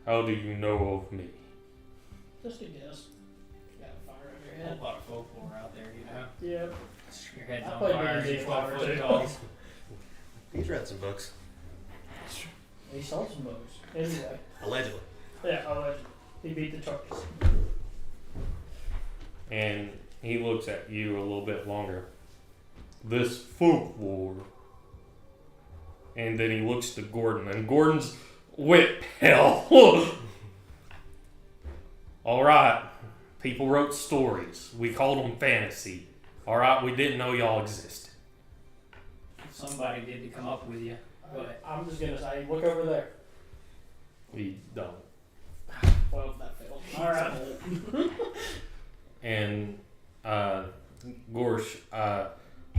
How do you know of me? Just a guess. You got a fire under your A head. lot of folklore out there, you know. Yeah. Your head's I on played fire, D&D you're 12 too. foot tall. He's read some books, He sold some books. Anyway. allegedly. Yeah, allegedly. He beat the charges. And he looks at you a little bit longer. This folklore. And then he looks to Gordon, and Gordon's whip hell. Alright, people wrote stories. We called them fantasy. Alright, we didn't know y'all existed. Somebody did to come up with you. Go ahead. I'm just gonna say, look over there. We don't. Well, that failed. Alright. And Gorsh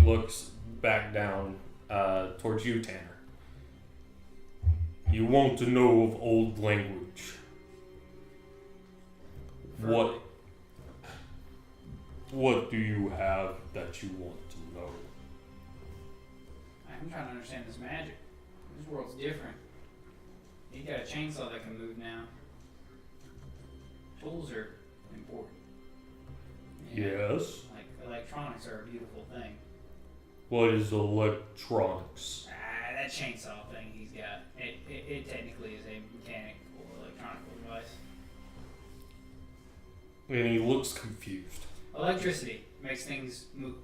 looks back down towards you, Tanner. You want to know of old language. What do you have that you want to know? I'm trying to understand this magic. This world's different. You got a chainsaw that can move now. Tools are important. You know, Yes. like electronics are a beautiful thing. What is electronics? That chainsaw thing he's got, it technically is a mechanical electronic device. And he looks confused. Electricity makes things move.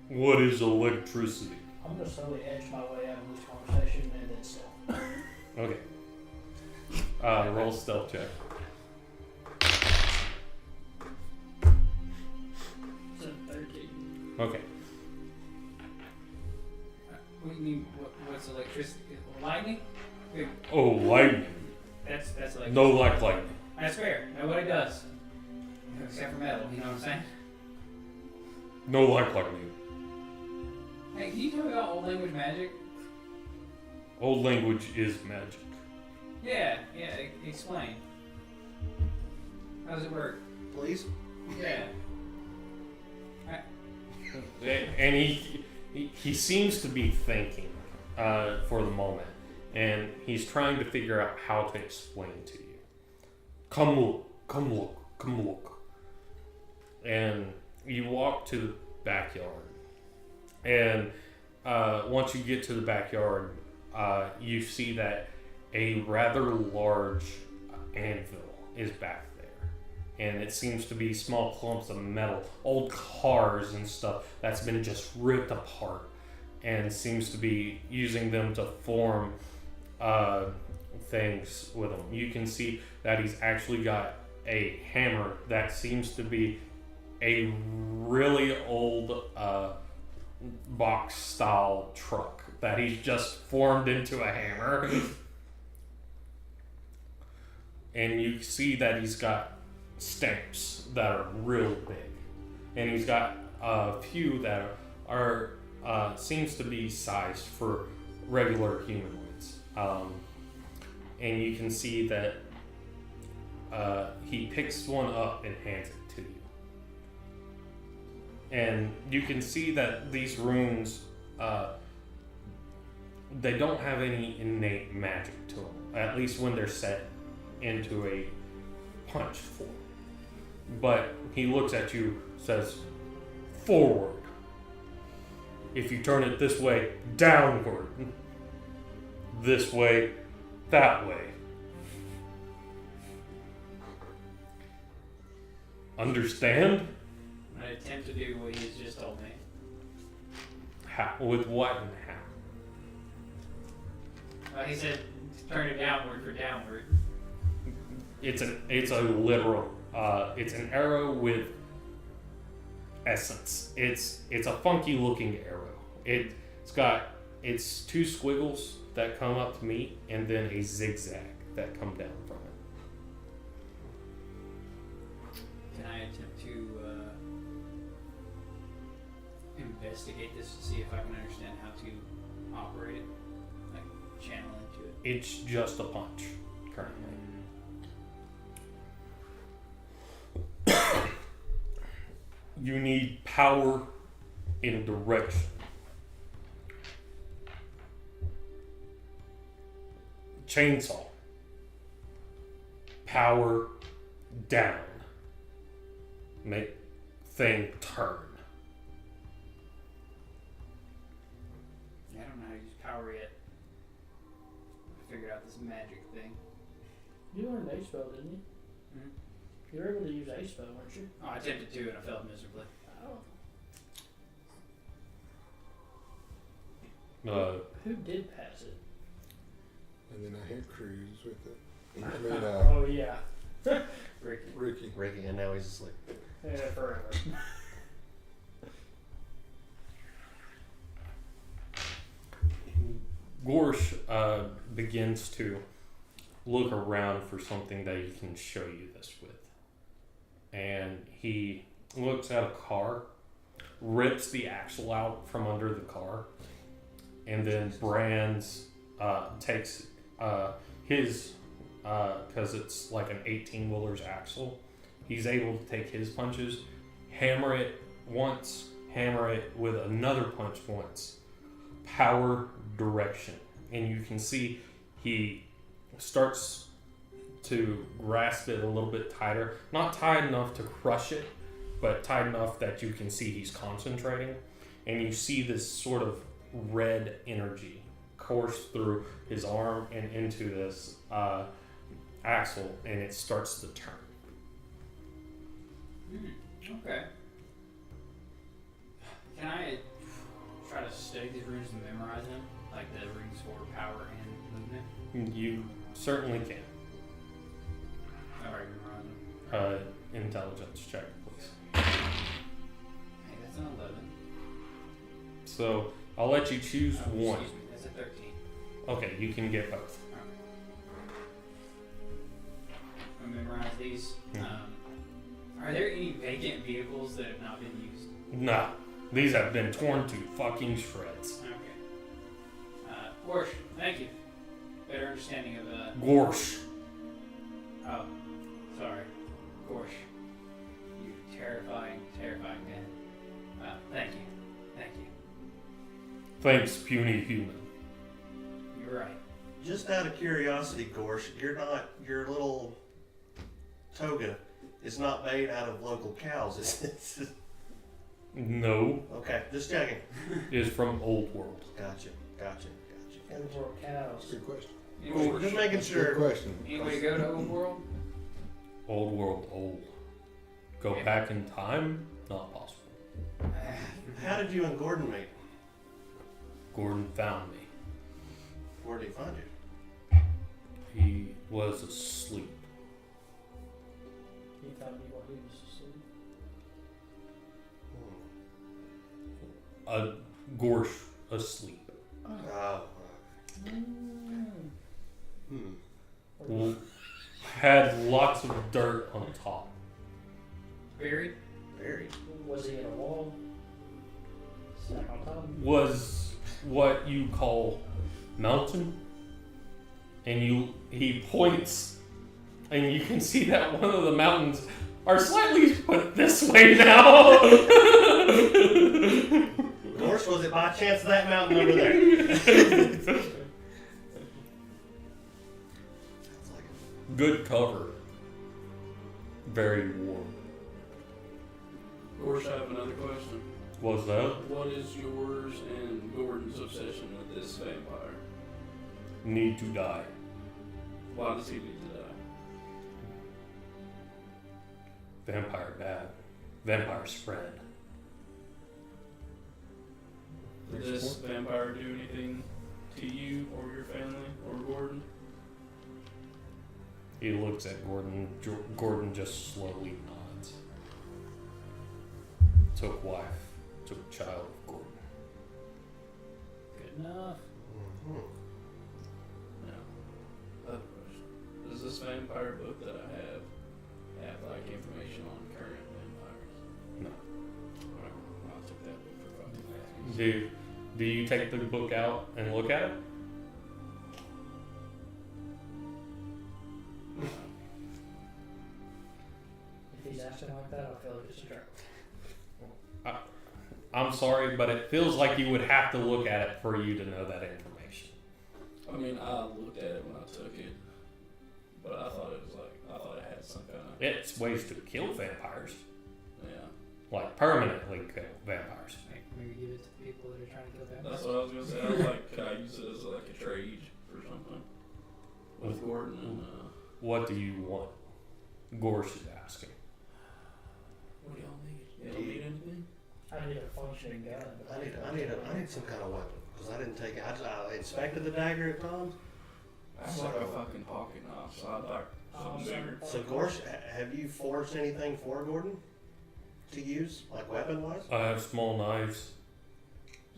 What is electricity? I'm gonna slowly edge my way out of this conversation and then still. Okay. Roll stealth check. It's a 13. Okay. What do you mean? What's electricity? Lightning? Oh, lightning. That's electricity. No like lightning. That's fair. Nobody does. Except for metal, you know what I'm saying? No like lightning. Hey, can you tell me about old language magic? Old language is magic. Yeah, explain. How does it work? Please? Yeah. And he seems to be thinking for the moment, and he's trying to figure out how to explain to you. Come look. And you walk to the backyard, and once you get to the backyard, you see that a rather large anvil is back there, and it seems to be small clumps of metal, old cars and stuff that's been just ripped apart, and seems to be using them to form things with them. You can see that he's actually got a hammer that seems to be a really old box style truck that he's just formed into a hammer. And you see that he's got stamps that are real big, and he's got a few that are seems to be sized for regular humanoids. And you can see that he picks one up and hands it to you. And you can see that these runes, they don't have any innate magic to them, at least when they're set into a punch form. But he looks at you, says, forward. If you turn it this way, downward. This way, that way. Understand? I'm gonna attempt to do what he's just told me. How? With what and how? He said turn it downward for downward. It's a literal. It's an arrow with essence. It's a funky looking arrow. It's two squiggles that come up to meet, and then a zigzag that come down from it. Can I attempt to investigate this to see if I can understand how to operate it? Like channel into it? It's just a punch currently. You need power in direction. Chainsaw. Power down. Make thing turn. I don't know how to use power yet. I figured out this magic thing. You learned ace spell, didn't you? Hmm? You were able to use ace spell, weren't you? Oh, I attempted to and I failed miserably. Oh. Who did pass it? And then I had Cruz with it. I mean, Oh yeah. Ricky. Ricky. And now he's asleep. Yeah, forever. Gorsh begins to look around for something that he can show you this with. And he looks at a car, rips the axle out from under the car, and then Brands takes his, because it's like an 18-wheeler's axle, he's able to take his punches, hammer it once, hammer it with another punch once. Power direction. And you can see he starts to grasp it a little bit tighter. Not tight enough to crush it, but tight enough that you can see he's concentrating. And you see this sort of red energy course through his arm and into this axle, and it starts to turn. Okay. Can I try to study these runes and memorize them? Like the runes for power and movement? You certainly can. I've already memorized them. Intelligence check, please. Hey, that's an 11. So I'll let you choose one. Excuse me, that's a 13. Okay, you can get both. I memorize these. Are there any vacant vehicles that have not been used? No, these have been torn to fucking shreds. Okay. Gorsh, thank you. Better understanding of Gorsh. Oh, sorry. Gorsh. You terrifying, terrifying man. Thank you. Thank you. Thanks, puny human. You're right. Just out of curiosity, Gorsh, your little toga is not made out of local cows, is it? No, Okay, just checking. is from Old World. Gotcha. Old world cows. Good question. Anyway, Just making Good sure. question. any way to go to Old World? Old World, old. Go back in time? Not possible. How did you and Gordon meet? Gordon found me. Where did he find you? He was asleep. He found me while he was asleep. Gorsh asleep. Oh. Had lots of dirt on top. Buried? Very. Was he in a wall? Stack on top? Was what you call mountain, and he points, and you can see that one of the mountains are slightly put this way now. Gorsh, was it by chance that mountain over there? Good cover. Very warm. Gorsh, I have another question. Was that? What is yours and Gordon's obsession with this vampire? Need to die. Why does he need to die? Vampire bad. Vampire spread. Did this vampire do anything to you or your family or Gordon? He looks at Gordon. Gordon just slowly nods. It's took wife, took child of Gordon. Good enough. Mhm. Now, other question. Does this vampire book that I have like information on current vampires? No. Alright, I'll take that book for fucking Do you take the book out and look at it? If he's acting like that, I feel like it's a trap. I'm sorry, but it feels like you would have to look at it for you to know that information. I mean, I looked at it when I took it, but I thought it had some kind of It's ways to kill vampires, yeah. like permanently kill vampires. Maybe give it to people that are trying to kill vampires. That's what I was gonna say. I was like, could I use it as like a trade or something with Gordon and What do you want? Gorsh is asking. what do y'all need? You don't need anything? I need a functioning gun. But I need some kind of weapon because I didn't take it. I inspected the dagger at times. I have like a fucking pocket knife, so I'd like something bigger. So Gorsh, have you forged anything for Gordon to use, like weapon wise? I have small knives.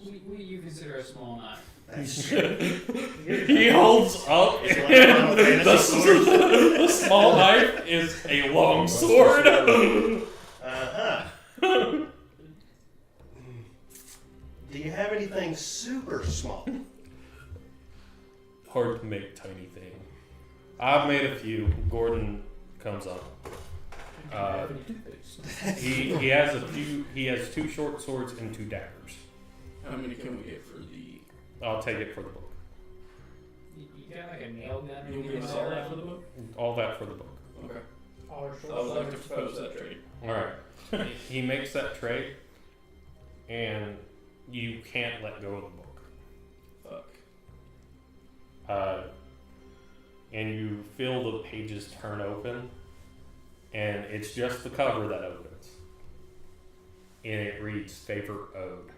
What do you consider a small knife? That's He holds up. It's like a Final Fantasy sword. The small knife is a long sword. Uh-huh. Do you have anything super small? Hard to make tiny thing. I've made a few. Gordon comes up. He has a few. He has 2 short swords and 2 daggers. How many can we get for the? I'll take it for the book. You got like a nail gun or You anything give us like all that? that for the book? All that for the book. Okay. Our I would like to propose that trade. All right. He makes that trade, and you can't let go of the book. Fuck. And you feel the pages turn open, and it's just the cover that opens. And it reads Favor Ode,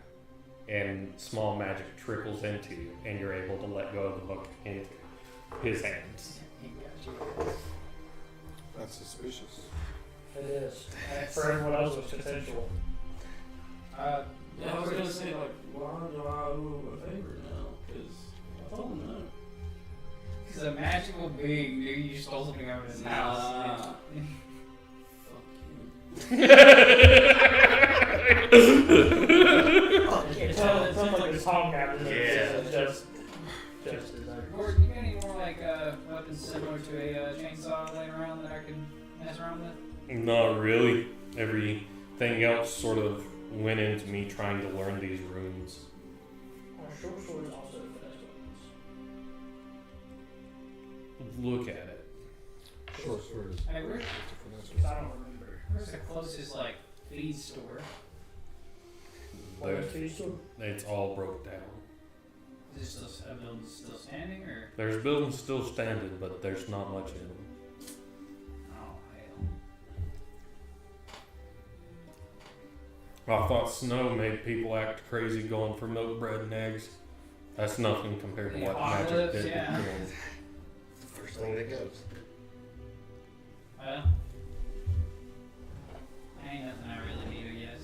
and small magic trickles into you, and you're able to let go of the book into his hands. He got you. That's suspicious. It is. For everyone else, it's potential. Yeah, I was gonna say like, why do I owe him a favor now? Because I told him no. He's a magical being, dude. You stole something out of his house. Fuck him. It sounds like this Tom captain. Yeah. Just as Gordon, you got any more like weapons similar to a chainsaw laying around that I can mess around with? Not really. Everything else sort of went into me trying to learn these runes. Our short swords also fast weapons. Look at it. Short sword is Hey, where's I don't remember. where's the closest like feed store? There- Feed sword? It's all broke down. Is it still a building still standing or? There's buildings still standing, but there's not much in them. Oh hell. I thought snow made people act crazy going for milk, bread, and eggs. That's nothing compared to The what magic apocalypse, did. yeah. It's the first thing that goes. Well, ain't nothing I really need, I guess.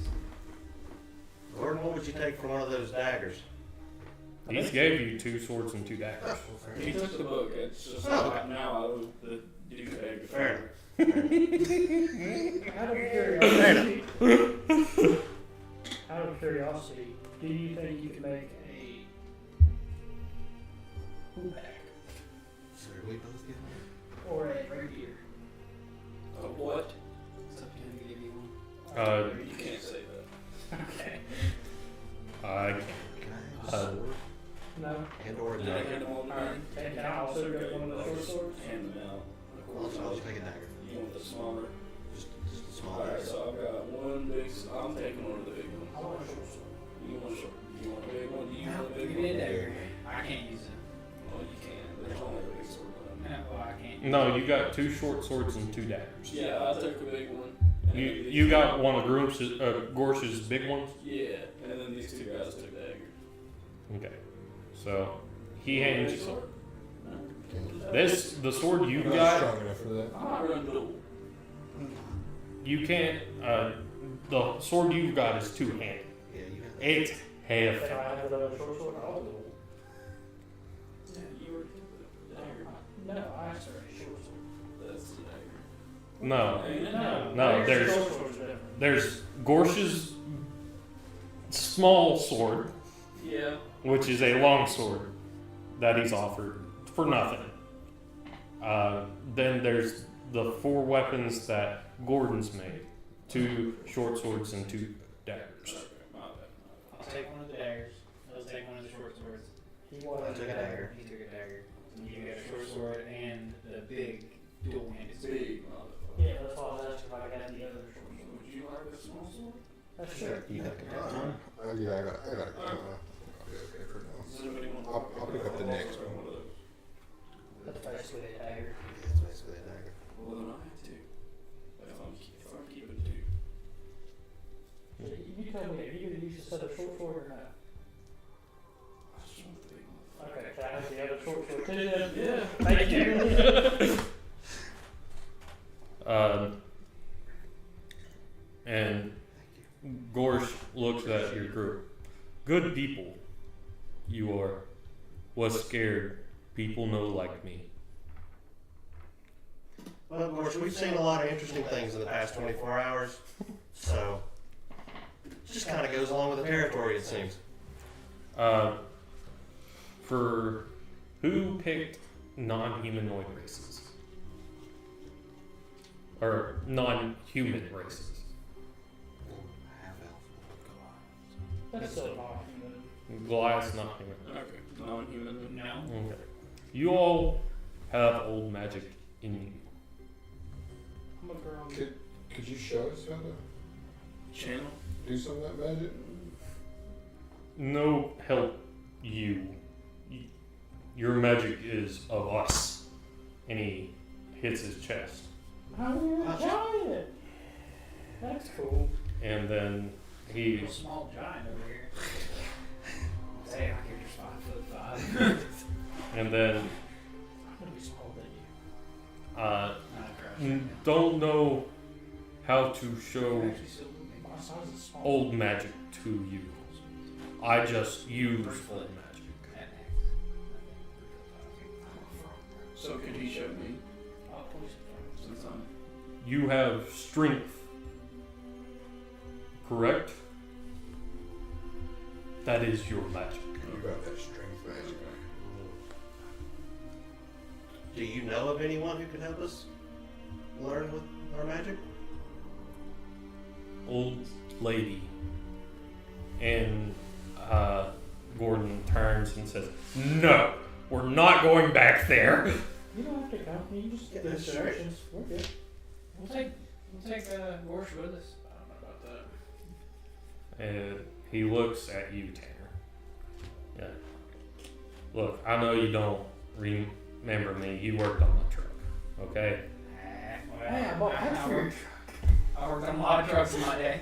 Gordon, what would you take for one of those daggers? He gave you 2 swords and 2 daggers. He took the book. It's just Oh, like now I owe the dude a Fair favor. Out of curiosity, do you think you could make a hoopback So we both get one? or a rapier? A what? It's up to him to give you one. You can't say that. Okay. I Can I have a Uh, sword? No. And or a Did I dagger? hand them all to Alright. me? And can I also get one of the short swords? Hand them out. I'll take a dagger. You want the smaller? Just a small Alright, dagger. so I've got one big. I'm taking one of the big ones. I want a short sword. You want a big one? Do you want a Give big me a one? dagger. I can't use it. Well, you can. There's only a big sword. No, well, I can't. No, you got 2 short swords and 2 daggers. Yeah, I took a big one. And then You these got two- one of Gorsh's big ones? Yeah, and then these 2 guys took dagger. Okay. So, he hands Big you. sword? The sword you You're not got, strong enough for that. I might run dual. you can't, the sword you've got is two-handed. Yeah, you got that. It's If hefty. I have another short sword, I'll do Yeah, you were the dagger. it. No, I asked for a short sword. That's the dagger. No. No, there's- short swords are different. There's Gorsh's small sword, Yeah. which is a long sword that he's offered for nothing. Then there's the 4 weapons that Gordon's made. 2 short swords and 2 daggers. Okay, my bad. I'll take one of the daggers. I'll take one of the short swords. He wanted I took a dagger. He took a dagger. And you got a short sword and the big dual-handed sword. Big motherfucker. Yeah, that's why I was asking if I could have the other short sword. Would you like a small sword? That's sure. You got a katana. Yeah, I got a katana. I'll be okay for now. Does anybody want I'll pick up the next one. of those? That's basically a dagger. Yeah, it's basically a dagger. Well, then I have 2. If I'm keeping 2. You told me, are you gonna use a set of short sword or not? I just want the big motherfucker. Okay, can I have the other short sword too then? Yeah. Thank you. And Gorsh looks at your group. Good people, you are. Was scared. People know like me. Well, of course, we've seen a lot of interesting things in the past 24 hours, so it just kind of goes along with the territory, it seems. For who picked non-humanoid races? Or non-human races? That's still not human. Goliath's not human. Okay. Non-human. No. Okay. You all have old magic in you. I'm a girl. Could you show us how to Channel. do some of that magic? No help you. Your magic is of us. And he hits his chest. How are you a giant? That's cool. And then He's he a small giant over here. Say, I hear you're 5'5". and then I'm gonna be smaller than you. uh, Not don't know how to show Actually, still moving. My size is small. old magic to you. I just use old magic. At max. So could he show me Oh, please. since I'm You have strength, correct? That is your magic. You got that strength magic. Do you know of anyone who could help us learn with our magic? Old lady. And Gordon turns and says, "No, we're not going back there." You don't have to come. You just get Yeah, the sure. instructions. We're good. We'll take Gorsh with us. I don't know about that. And he looks at you, Tanner. Yeah. Look, I know you don't remember me. You worked on my truck, okay? Hey, I bought half your truck. I worked on a lot of trucks in my day.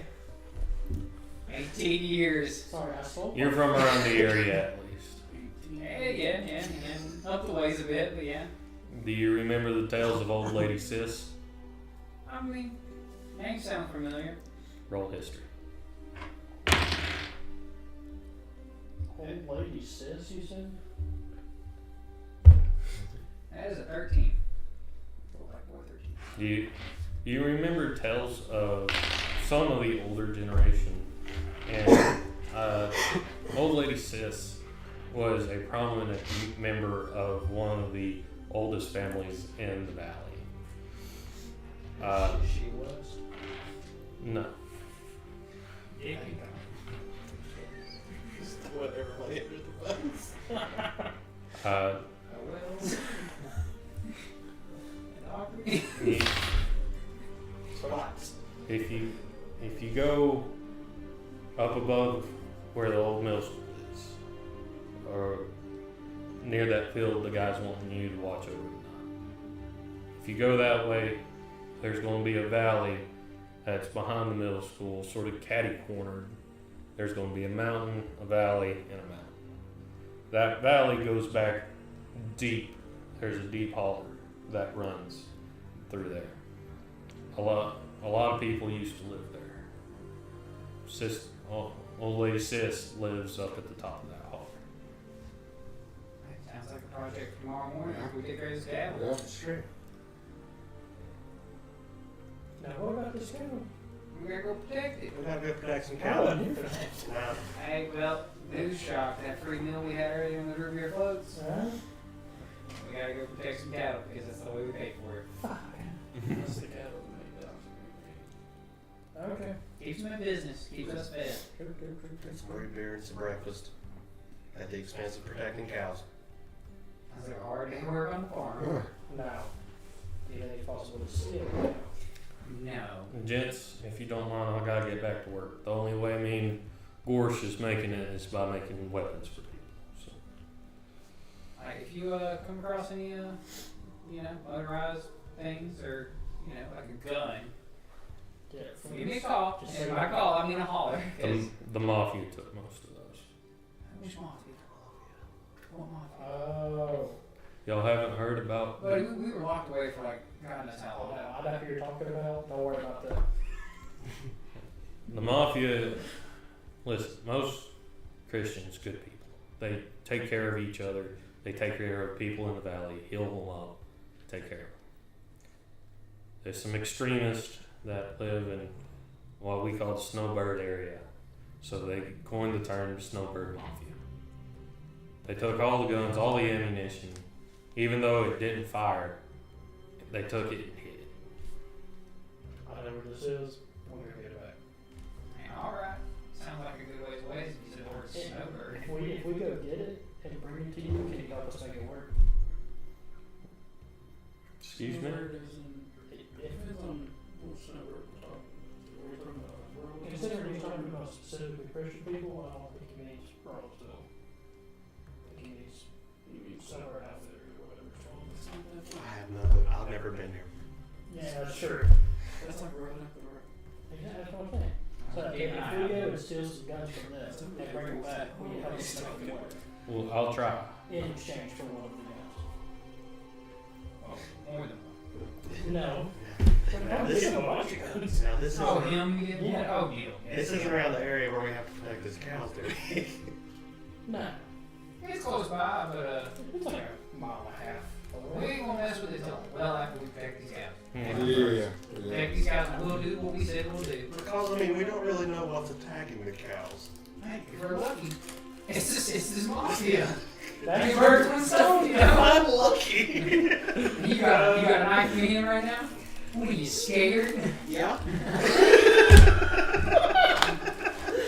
18 years. Sorry, I sold You're from around the area at least. Yeah. Up the ways a bit, but yeah. Do you remember the tales of old lady Sis? I mean, names sound familiar. Roll history. Old lady sis, you said? That is a 13. Roll like 413. You remember tales of some of the older generation, and old lady Sis was a prominent member of one of the oldest families in the valley. She was. No. Just whatever way under the buttons. Uh, you- Relax. if you go up above where the old mill school is, or near that field the guy's wanting you to watch over tonight. If you go that way, there's going to be a valley that's behind the middle school, sort of catty-cornered. There's going to be a mountain, a valley, and a mountain. That valley goes back deep. There's a deep holler that runs through there. A lot of people used to live there. old lady Sis lives up at the top of that hall. Sounds like a project for tomorrow morning. We take care of this cabin. Yeah. That's true. Now, what about this cabin? We gotta go protect it. We gotta go protect some I cows. wasn't here for that. Now, Hey, well, news shock. That free meal we had earlier in the room here floats. Huh? We gotta go protect some cattle because that's the way we pay for it. Fuck. Unless the cattle make that. Okay. Keeps them in business. Keeps us fed. True. some brewed beer and some breakfast at the expense of protecting cows. Sounds like a hard day to work on the farm. Now, do you think it's possible to steal it now? No. Gents, if you don't mind, I gotta get back to work. The only way me and Gorsh is making it is by making weapons for people. So. Alright, if you come across any motorized things or like a gun, Yeah. give me a call. Just And say- by call, I mean a holler. 'Cause The mafia took most of those. which mafia? What mafia? Oh. Y'all haven't heard about? But we were locked away for like God knows how Oh, long. no, I know who you're talking about. Don't worry about that. The mafia, listen, most Christians, good people. They take care of each other. They take care of people in the valley, heal them up, take care of them. There's some extremists that live in what we call the snowbird area. So they coined the term snowbird mafia. They took all the guns, all the ammunition, even though it didn't fire, they took it and hid it. I know where this is. We're gonna get it back. Alright. Sounds like a good ways away if you said the word snowbird. If we go get it and bring it to you, can you help us make it work? Excuse me? Snowbird is in- depends on what snowbird we're talking. We're talking about rural. Considering he's talking about specifically Christian people, I don't think he means Roseville. I think he means You mean somewhere out there or whatever it's called. It's not that far. I have no clue. I've never been here. Yeah, sure. That's like right up the road. Yeah, that's what I'm saying. So if we go and steal some guns from them and bring them back, will you help us make it work? Well, I'll try. In exchange for one of the guns. Oh, more than one. No. Now this is now this is Oh, him? You get Yeah. one? Oh, deal. this is around the area where we have to protect his cows, do we? No. It's close by, but It's like a mile and a half we away. ain't gonna mess with it till well after we protect these cows. Yeah. Protect these cows and we'll do what we said we'll do. Because I mean, we don't really know what's attacking the cows. Hey, if we're lucky. It's this mafia. That's You birds and stuff, you know? I'm lucky. You got a knife in your hand right now? What are you scared? Yeah.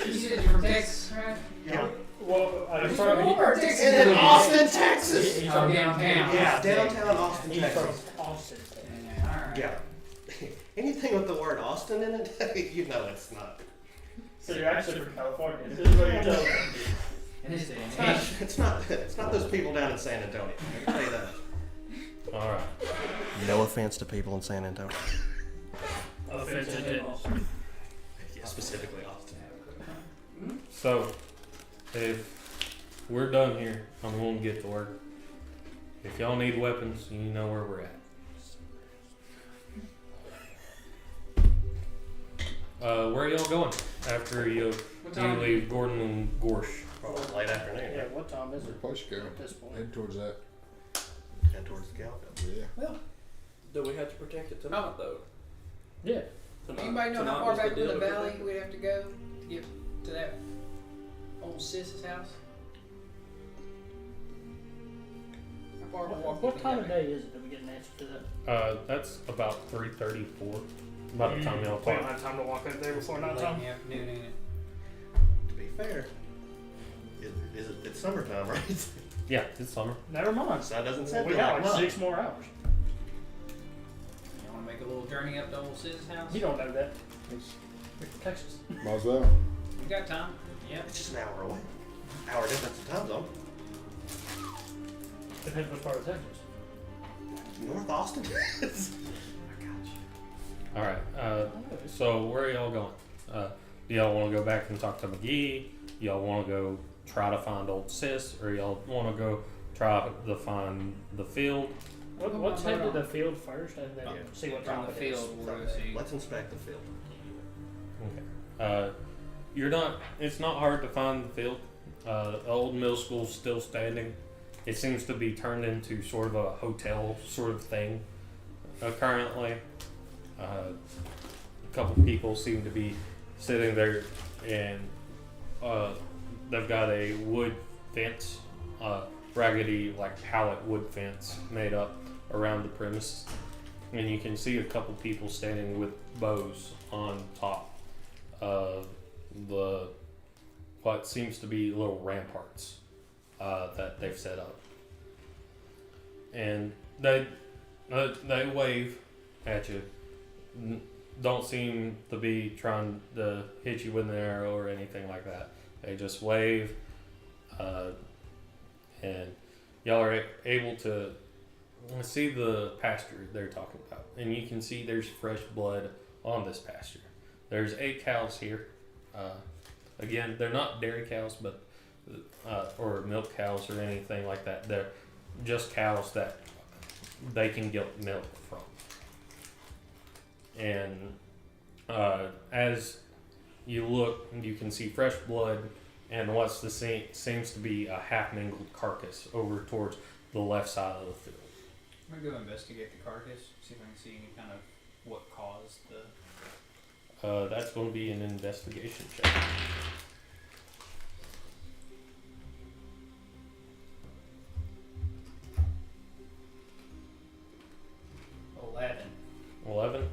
You said you're from Texas, right? Yeah. Well, He's from from over Texas. And in Austin, Texas. He's Oh, from downtown. Yeah, downtown Austin, He's from Texas. Austin. Yeah, alright. Yeah. Anything with the word Austin in it, you know it's not. So you're actually from California. This is what you're telling me. In this day It's and not, age. it's not those people down in San Antonio. I can tell you that. All right. No offense to people in San Antonio. Offensive. Yeah, specifically Austin. So, if we're done here, I'm going to get to work. If y'all need weapons, you know where we're at. Where are y'all going after you What time? leave Gordon and Gorsh? Probably late afternoon. Yeah, what time is Where's it the place go? at this point? Head towards that. Head towards the cow. Yeah. Do we have to protect it tonight though? Yeah. Tonight, Anybody know how tonight far was back to deal the to valley protect it? we'd have to go to get to that old sis's house? How far we walk? What time of day is it that we get an answer to that? That's about 3:34. By the time y'all We don't talk. have time to walk out there before Late in nighttime. the afternoon, ain't it? To be fair, it's summertime, right? Yeah, it's summer. Never mind. So that doesn't sound We like got like much. 6 more hours. You want to make a little journey up to old sis's house? You don't know that. It's Texas. Might as well. We got time. Yep. It's just an hour away. Hour difference in time zone. Depends what part of Texas. North Austin. All right. So where are y'all going? Do y'all want to go back and talk to McGee? Y'all want to go try to find old sis, or y'all want to go try to find the field? Let's head to the field first and then see what From time the it is. field, we'll go see. Let's inspect the field. Okay. you're not. It's not hard to find the field. The old middle school's still standing. It seems to be turned into sort of a hotel sort of thing currently. A couple people seem to be sitting there, and they've got a wood fence, raggedy like pallet wood fence made up around the premises, and you can see a couple people standing with bows on top of the what seems to be little ramparts that they've set up, and they wave at you. Don't seem to be trying to hit you with an arrow or anything like that. They just wave, and y'all are able to see the pasture they're talking about, and you can see there's fresh blood on this pasture. There's 8 cows here. Again, they're not dairy cows, but or milk cows or anything like that. They're just cows that they can get milk from. And as you look, you can see fresh blood and what's the seems to be a half-mangled carcass over towards the left side of the field. I'm gonna go investigate the carcass, see if I can see any kind of what caused the. That's going to be an investigation check. 11.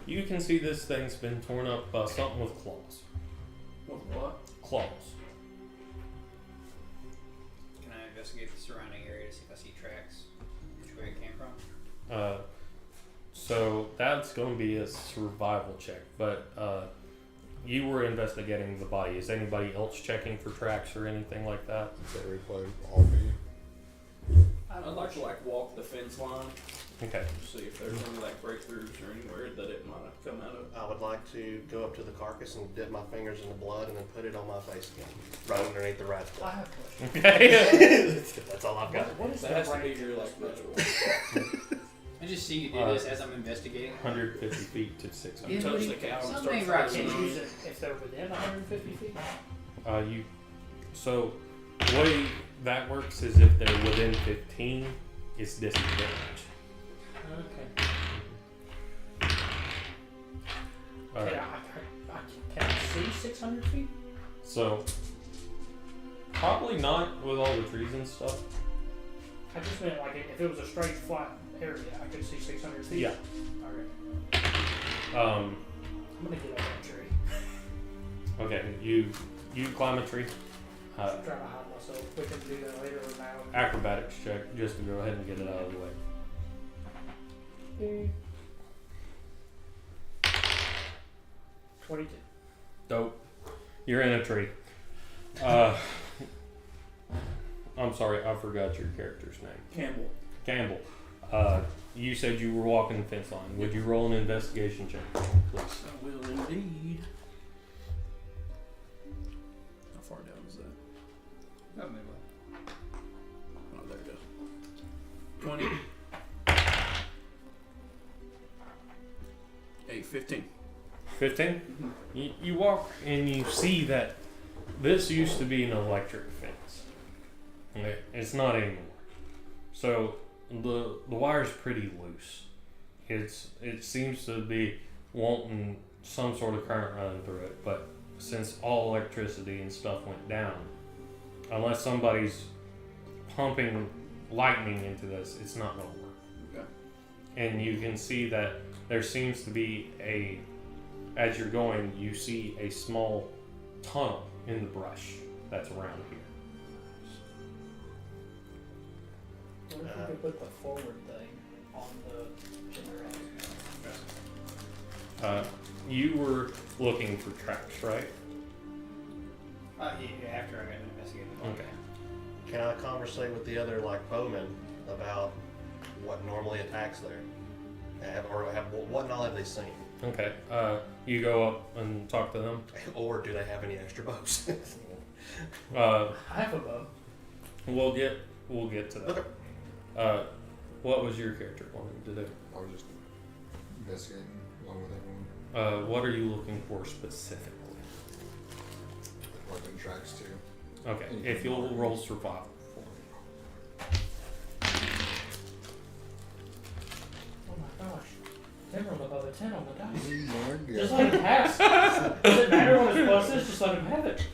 You can see this thing's been torn up by something with claws. With what? Claws. Can I investigate the surrounding area to see if I see tracks? Which way it came from? So that's going to be a survival check, but you were investigating the body. Is anybody else checking for tracks or anything like that? Very close, all me. I'd like to walk the fence line, Okay. see if there's any breakthroughs or anywhere that it might have come out of. I would like to go up to the carcass and dip my fingers in the blood and then put it on my face again, right underneath the rat's I blood. have a question. Okay. That's all I've got. What is That the has to be range your of this ritual. I just see you do this as I'm investigating. 150 feet to 600. Yeah, Touch what do the you- cow and something start ain't right. Can't frozen. use it if they're within 150 feet? So the way that works is if they're within 15, it's disadvantage. Okay. All right. Can I see 600 feet? So probably not with all the trees and stuff. I just meant if it was a straight flat area, I could see 600 feet. Yeah. Alright. Um, I'm gonna get up that tree. okay. You climb a tree. Try to hide myself. We can do that later or now. Acrobatics check just to go ahead and get it out of the way. 22. Dope. You're in a tree. I'm sorry, I forgot your character's name. Campbell. Campbell. You said you were walking the fence line. Would you roll an investigation check, please? I will indeed. How far down is that? About midway. Oh, there it goes. 20. 15. 15? You walk and you see that this used to be an electric fence. It's not anymore. So the wire's pretty loose. It seems to be wanting some sort of current running through it, but since all electricity and stuff went down, unless somebody's pumping lightning into this, it's not going to work. Okay. And you can see that there seems to be as you're going, you see a small tunnel in the brush that's around here. What if we could put the forward thing on the generator? You were looking for tracks, right? Yeah, after I got to investigate the body. Okay. Can I conversate with the other bowmen about what normally attacks there? What knowledge have they seen? Okay. You go up and talk to them. Or do they have any extra bows? I have a bow. We'll get to that. Okay. What was your character wanting to do? I was just investigating along with everyone. What are you looking for specifically? fucking tracks too. Okay, if you'll roll survival for me. Oh my gosh. Tim rolled above a 10 on the dice. Oh my Just god. let him pass. Does it matter what his plus is? Just let him have it.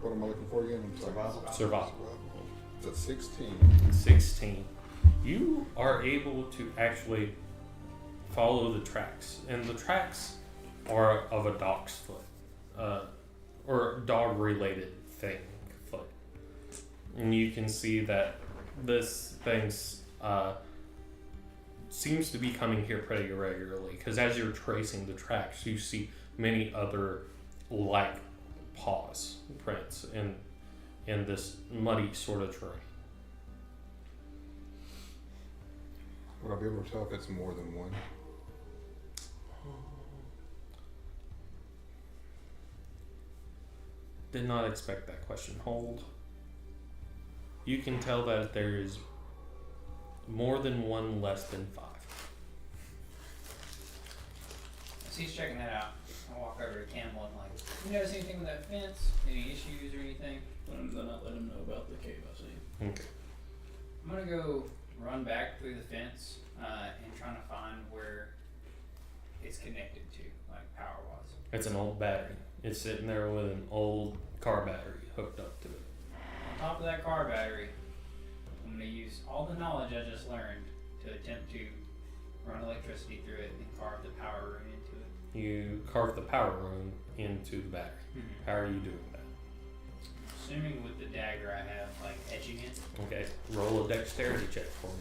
What am I looking for again? I'm sorry. Survival. Survival. It's at 16. 16. You are able to actually follow the tracks, and the tracks are of a dog's foot, or dog-related thing foot. And you can see that this thing's seems to be coming here pretty regularly, because as you're tracing the tracks, you see many other like paws prints in this muddy sort of terrain. Would I be able to tell if it's more than one? Did not expect that question. Hold. You can tell that there is more than one, less than 5. As he's checking that out, I walk over to Campbell and I'm like, you notice anything with that fence? Any issues or anything? I'm gonna let him know about the cave I see. Okay. I'm gonna go run back through the fence and trying to find where it's connected to, like power wise. It's an old battery. It's sitting there with an old car battery hooked up to it. On top of that car battery, I'm gonna use all the knowledge I just learned to attempt to run electricity through it and carve the power room into it. You carve the power room into the battery. How are you doing that? Assuming with the dagger I have, like etching it. Okay. Roll a dexterity check for me.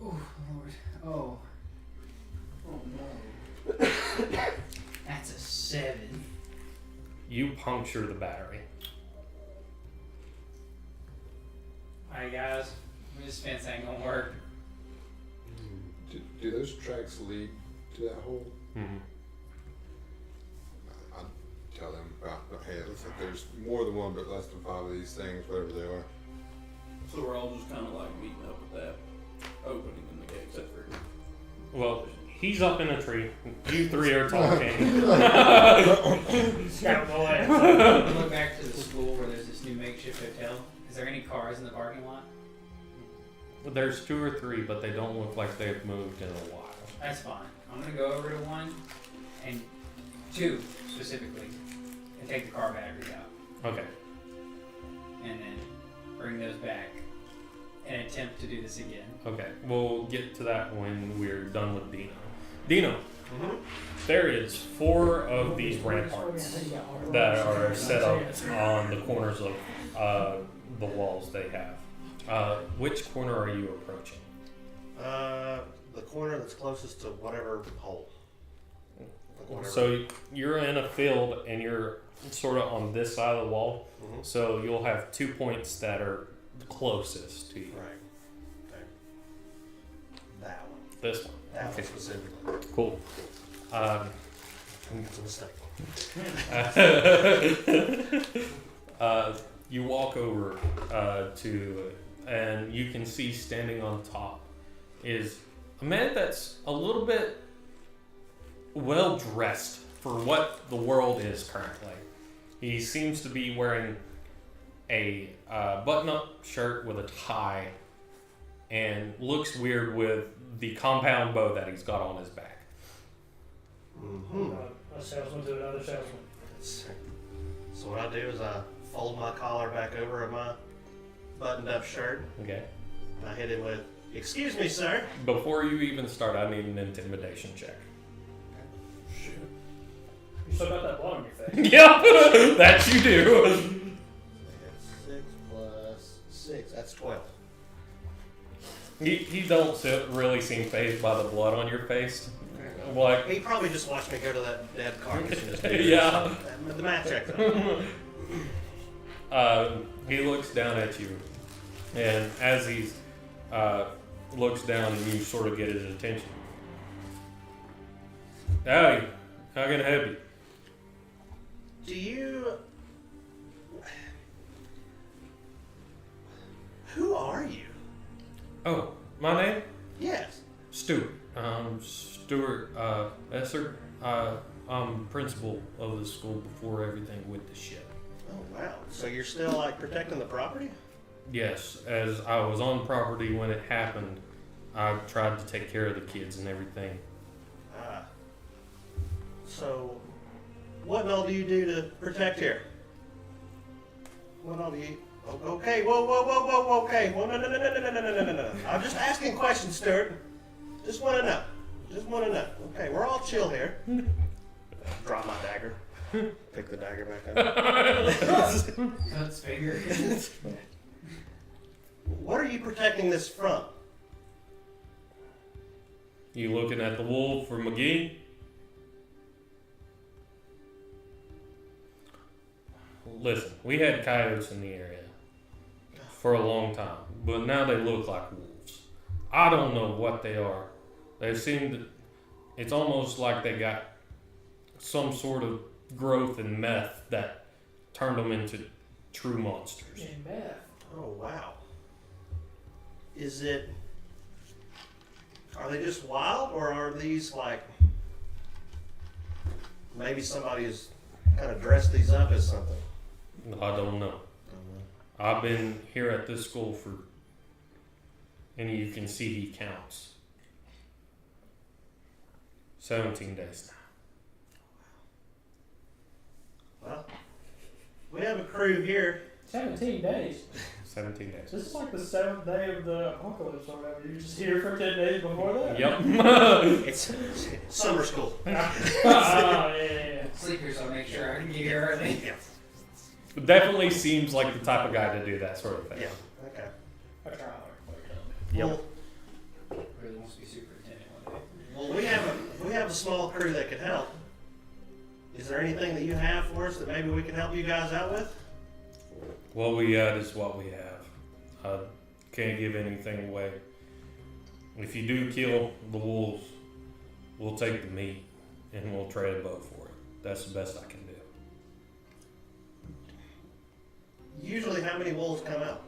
Oh Lord. Oh. Oh no. That's a 7. You puncture the battery. Alright guys, this fence ain't gonna work. Do those tracks lead to that hole? Mm-hmm. I'd tell them, hey, it looks like there's more than one, but less than 5 of these things, whatever they are. So we're all just kind of like meeting up with that opening in the gate, except for. Well, he's up in a tree. You 3 are talking. Scouting away. I'm going back to the school where there's this new makeshift hotel. Is there any cars in the parking lot? There's 2 or 3, but they don't look like they've moved in a while. That's fine. I'm gonna go over to 1 and 2 specifically and take the car battery out Okay. and then bring those back and attempt to do this again. Okay. We'll get to that when we're done with Dino. Dino, Mm-hmm. there is 4 of these ramparts that are set up on the corners of the walls they have. Which corner are you approaching? The corner that's closest to whatever hole. Like whatever. So you're in a field and you're sort of on this side of the wall. Mhm. So you'll have 2 points that are closest to you. Right. Okay. That one. This one. That Okay. one specifically. Cool. It's a mistake. You walk over to, and you can see standing on top is a man that's a little bit well dressed for what the world is currently. He seems to be wearing a button-up shirt with a tie and looks weird with the compound bow that he's got on his back. Mm-hmm. A salesman to another salesman. So what I do is I fold my collar back over my buttoned-up shirt, Okay. and I hit him with, "Excuse me, sir." Before you even start, I need an intimidation check. Shit. You still got that blood on your face. Yep, that you do. That's 6 plus 6. That's 12. You don't really seem fazed by the blood on your face. Like, He probably just watched me go to that dead carcass and just do this. Yeah. The math checks out. he looks down at you, and as he looks down, you sort of get his attention. Howdy, how can I help you? Do you... Who are you? Oh, my name? Yes. Stuart. Stuart Esser. I'm principal of the school before everything went to shit. Oh wow. So you're still like protecting the property? Yes, as I was on property when it happened, I tried to take care of the kids and everything. Ah. So, what and all do you do to protect here? What all do you? Okay. Whoa. Okay. Whoa. No. I'm just asking questions, Stuart. Just want to know. Okay, we're all chill here. Drop my dagger. Pick the dagger back up. Cuts finger. What are you protecting this from? You looking at the wolf for McGee? Listen, we had coyotes in the area for a long time, but now they look like wolves. I don't know what they are. They seem to, it's almost like they got some sort of growth in meth that turned them into true monsters. In meth. Oh wow. Are they just wild, or are these like, maybe somebody has kind of dressed these up as something? I don't know. I've been here at this school for, and you can see he counts, 17 days now. Well, we have a crew here. 17 days. 17 days. This is like the 7th day of the apocalypse or whatever. You're just here for 10 days before that? Yep. It's summer school. Yeah. Sleepers, I'll make sure I can get here early. Definitely seems like the type of guy to do that sort of thing. Yeah. Okay. I try hard. Well, Really wants to be superintendent one day. well, we have a small crew that could help. Is there anything that you have for us that maybe we can help you guys out with? What we got is what we have. I can't give anything away. If you do kill the wolves, we'll take the meat and we'll trade a bow for it. That's the best I can do. Usually, how many wolves come out?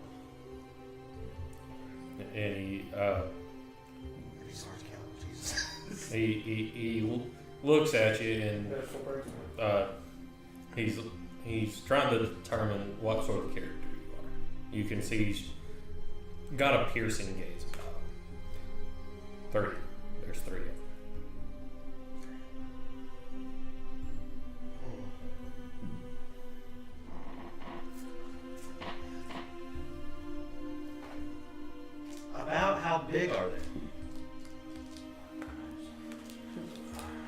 And he Sorry, Jesus. he looks at you and he's trying to determine what sort of character you are. You can see he's got a piercing gaze about him. 30. There's 3 of them. About how big are they?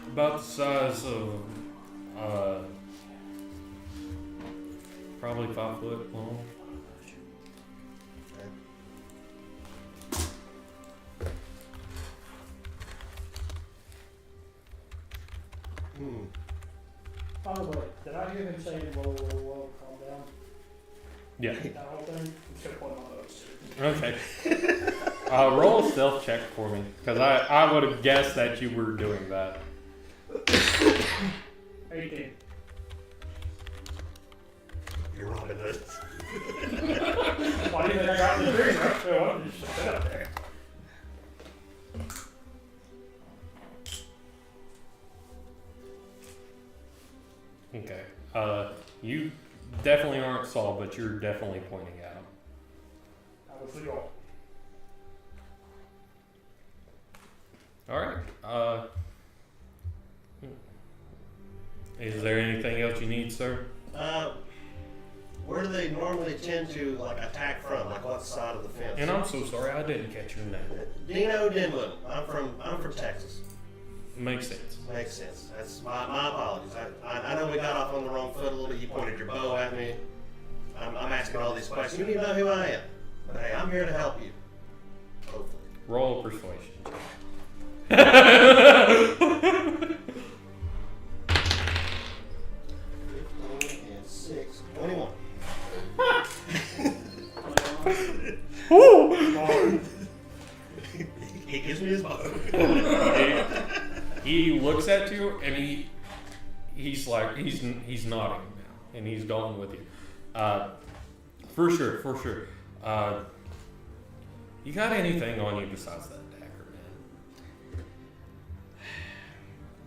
About the size of probably 5 foot long. By the way, did I hear him say, whoa, calm down? Yeah. That whole thing? I'm just gonna point my notes. Okay. Roll a stealth check for me, because I would have guessed that you were doing that. 18. You're Robin Hood. Why do you think I got in the dream? I just sit up there. Okay. You definitely aren't Saul, but you're definitely pointing at him. That was the goal. All right. Is there anything else you need, sir? Where do they normally tend to like attack from? Like what side of the fence? And I'm so sorry, I didn't catch your name. Dino Denwood. I'm from Texas. Makes sense. Makes sense. That's my apologies. I know we got off on the wrong foot a little bit. You pointed your bow at me. I'm asking all these questions. You need to know who I am. But hey, I'm here to help you. Hopefully. Roll a persuasion. 15 and 6, 21. He gives me his bow. He looks at you and he's like he's nodding now and he's going with you. For sure. You got anything on you besides that dagger, man?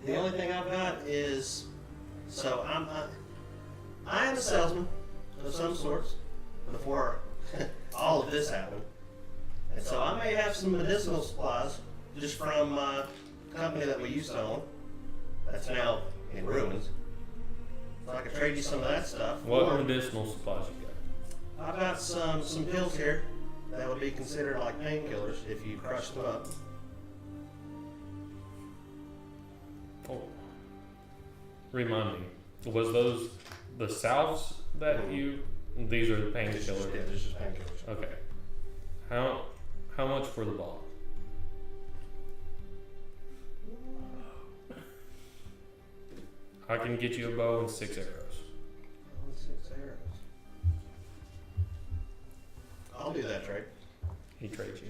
The only thing I've got is, so I am a salesman of some sorts before all of this happened. And so I may have some medicinal supplies just from a company that we used to own that's now in ruins. So I could trade you some of that stuff. What Or medicinal supplies you got? I've got some pills here that would be considered like painkillers if you crushed them up. Oh. Remind me, was those the salves that you? These are the Yeah, painkillers. this is painkillers. Okay. How much for the ball? I can get you a bow and 6 arrows. 6 arrows. I'll do that trade. He trades you.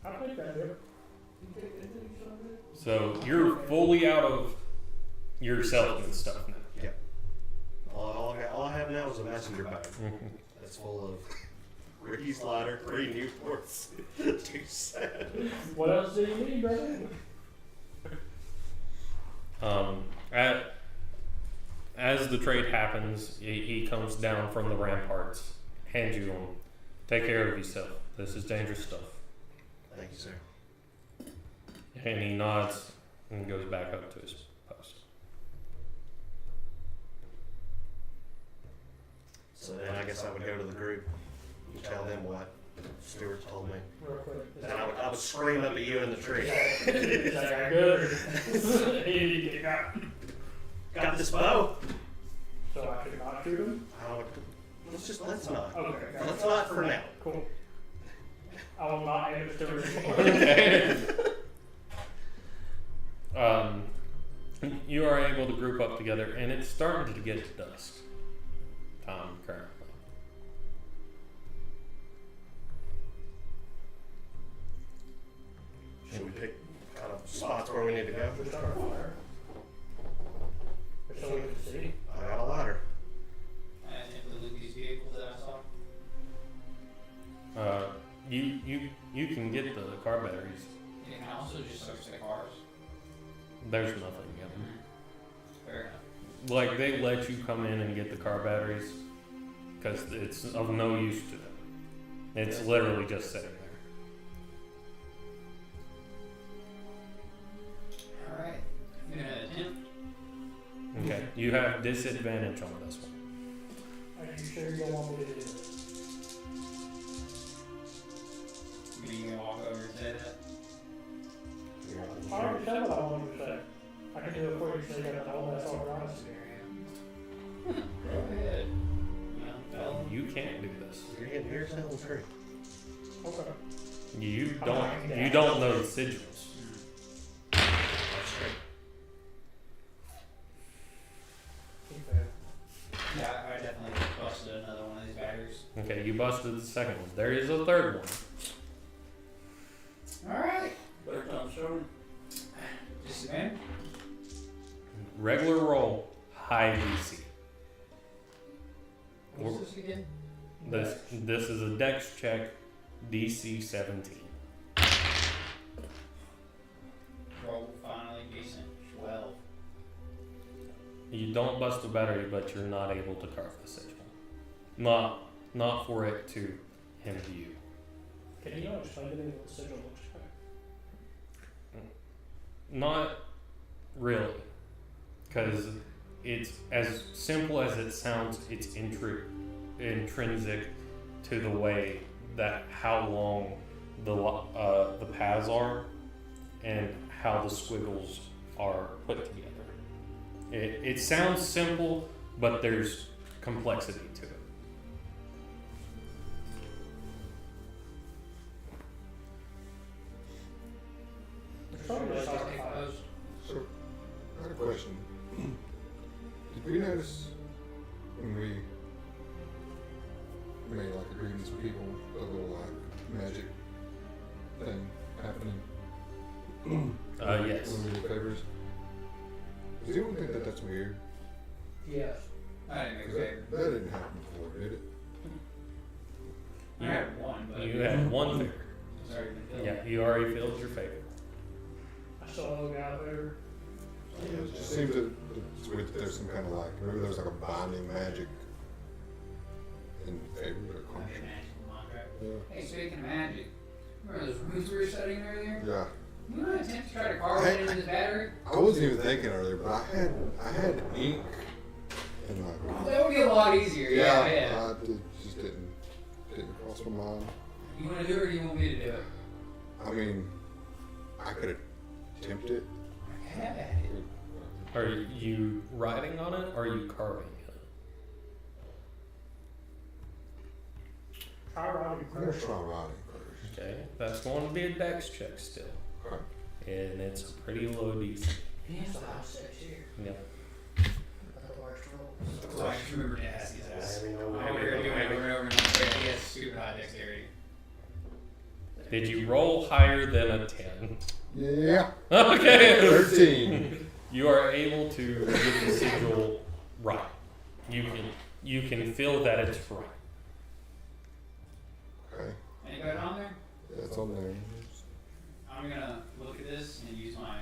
I'll take that here. So you're fully out of your salesman stuff now. All I have now is a messenger bag Mhm. that's full of Ricky's ladder, 3 Newports, 2 sad. What else do you need, brother? As the trade happens, he comes down from the ramparts, hands you on. Take care of yourself. This is dangerous stuff. Thank you, sir. And he nods and goes back up to his post. So then I guess I would go to the group and tell them what Stuart told me. Real quick. And I would scream up at you in the tree. Is that good? He Got this bow? So I should not shoot him? Let's not. Okay. Let's not for now. Cool. I will not aim it You are able to group up together, and it's starting to get to dusk time currently. Should we pick kind of spots where we need to go? We start a fire. So we can see. I got a ladder. And if we look these vehicles that I saw, You can get the car batteries. you can also just search the cars. There's nothing in them. Fair enough. Like they let you come in and get the car batteries because it's of no use to them. It's literally just sitting there. Alright. I'm gonna attempt. Okay, you have disadvantage on this one. Are you sure you don't want me to do this? You gonna walk over and say that? I already said what I wanted to say. I can do it for you so you got the whole mess all around us. Go ahead. Tell them. You can't do this. You're getting yours out of the tree. Okay. You don't know the sigils. That's true. Keep it. Yeah, I definitely busted another one of these batteries. Okay, you busted the second one. There is a third one. Alright. Third time showing. Disadvantage? Regular roll, high DC. What's this again? This is a dex check, DC 17. Roll finally decent. 12. You don't bust the battery, but you're not able to carve the sigil. Not for it to hinder you. Can you not explain to me what the sigil looks like? Not really, because it's as simple as it sounds. It's intrinsic to the way that how long the paths are and how the squiggles are put together. It sounds simple, but there's complexity to it. There's probably just like five. So, I had a question. Did we notice when we made like agreements with people, a little like magic thing happening? Yes. When we did favors? Does anyone think that that's weird? Yes. I didn't 'Cause make that didn't happen before, did it? I had one, but You had one favor. it's already been filled. Yeah, you already filled your favor. I saw a guy there. Yeah, it just seems that it's weird that there's some kind of like, maybe there's like a binding magic in favor or Like a contrary. magical contract. Yeah. Hey, speaking of magic, remember those roots we were studying earlier? Yeah. You want to attempt to try to carve it into this battery? I wasn't even thinking earlier, but I had ink and like. That would be a lot easier. Yeah. It just didn't cross my mind. You want to do it or you want me to do it? I mean, I could attempt it. Have at it. Are you writing on it or are you carving it? Try writing I'm gonna first. try writing first. Okay, that's going to be a dex check still. Okay. And it's a pretty low DC. He's the house steps here. Yep. That's the worst roll. So I just remember to ask his ass. I mean, no, I heard doing it over and over and over. He has super high dexterity. Did you roll higher than a 10? Yeah. Okay. 13. You are able to get the sigil right. You can feel that it's right. Okay. And you got it on there? Yeah, it's on there. I'm gonna look at this and use my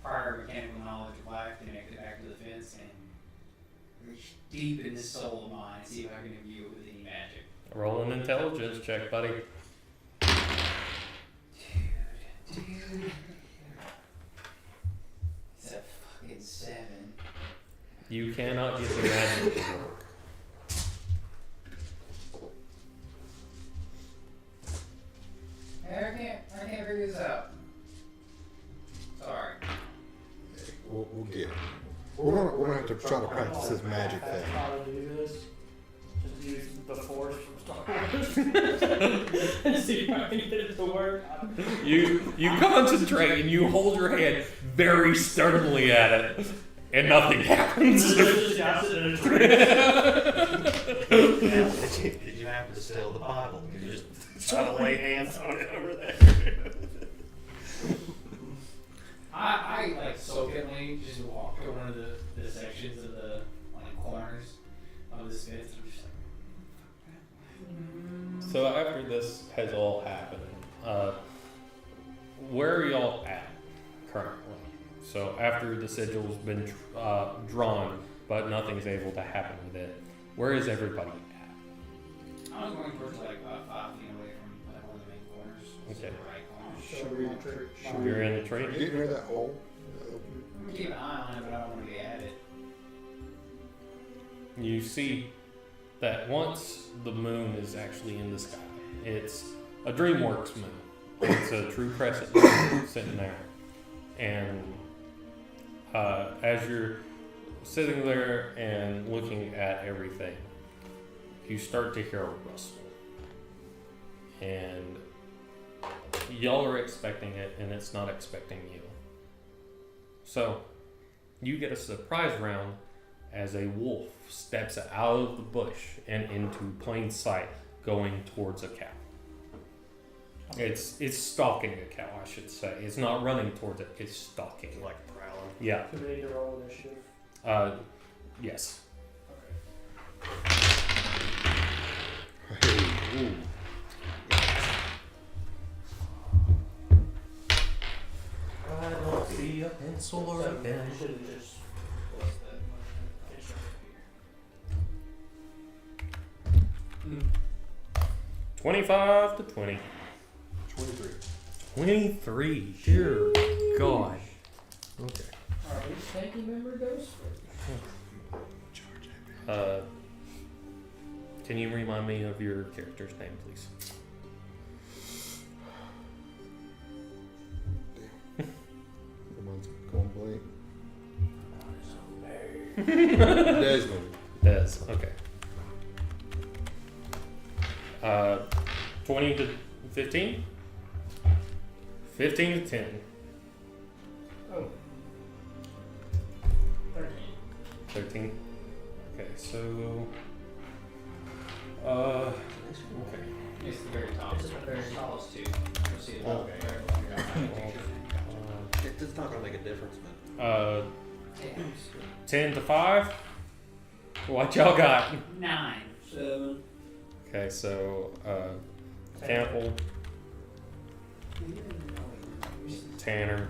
prior mechanical knowledge of life, connect it back to the fence, and reach deep in this soul of mine and see if I can imbue it with any magic. Roll an intelligence check, buddy. Dude. It's a fucking 7. You cannot get the magic to work. Hey, I can't figure this out. Sorry. We'll get it. We're gonna have to try to practice this magic thing. How to do this? Just use the force from Star Wars and see if I can get it to work. You concentrate and you hold your hand very sternly at it, and nothing happens. Just got it in a tree. Did you happen to steal the Bible? You just try to lay hands on it over there. I like soakingly just walked to one of the sections of the like corners of this fence. I'm just like, So after this has all happened, where are y'all at currently? So after the sigil's been drawn, but nothing's able to happen with it, where is everybody at? I was going towards like about 5 feet away from like one of the main corners. Okay. The right corner. Should we? You're in the tree? Get near that hole. I'm gonna keep an eye on it, but I don't want to be at it. You see that once the moon is actually in the sky, it's a DreamWorks moon. It's a true crescent moon sitting there. And as you're sitting there and looking at everything, you start to hear a rustle. And y'all are expecting it, and it's not expecting you. So, you get a surprise round as a wolf steps out of the bush and into plain sight going towards a cow. It's stalking a cow, I should say. It's not running towards it, it's stalking. Like prowling. Yeah. Do we need to roll initiative? Yes. Hey, ooh. I don't see a pencil or a pen. I should have just. What's that? It's right here. 25 to 20. 23. 23. Dear God. Okay. Are we taking member ghosts? Can you remind me of your character's name, please? The one's going blank. Desmond. Des. Okay. 20 to 15? 15 to 10. Oh. 13. 13. Okay, so. Okay. It's the very top. It's the very tallest two. You'll see it. Oh. It's not gonna make a difference, but 10 to 5. What y'all got? 9. 7. Okay, so Campbell, Tanner,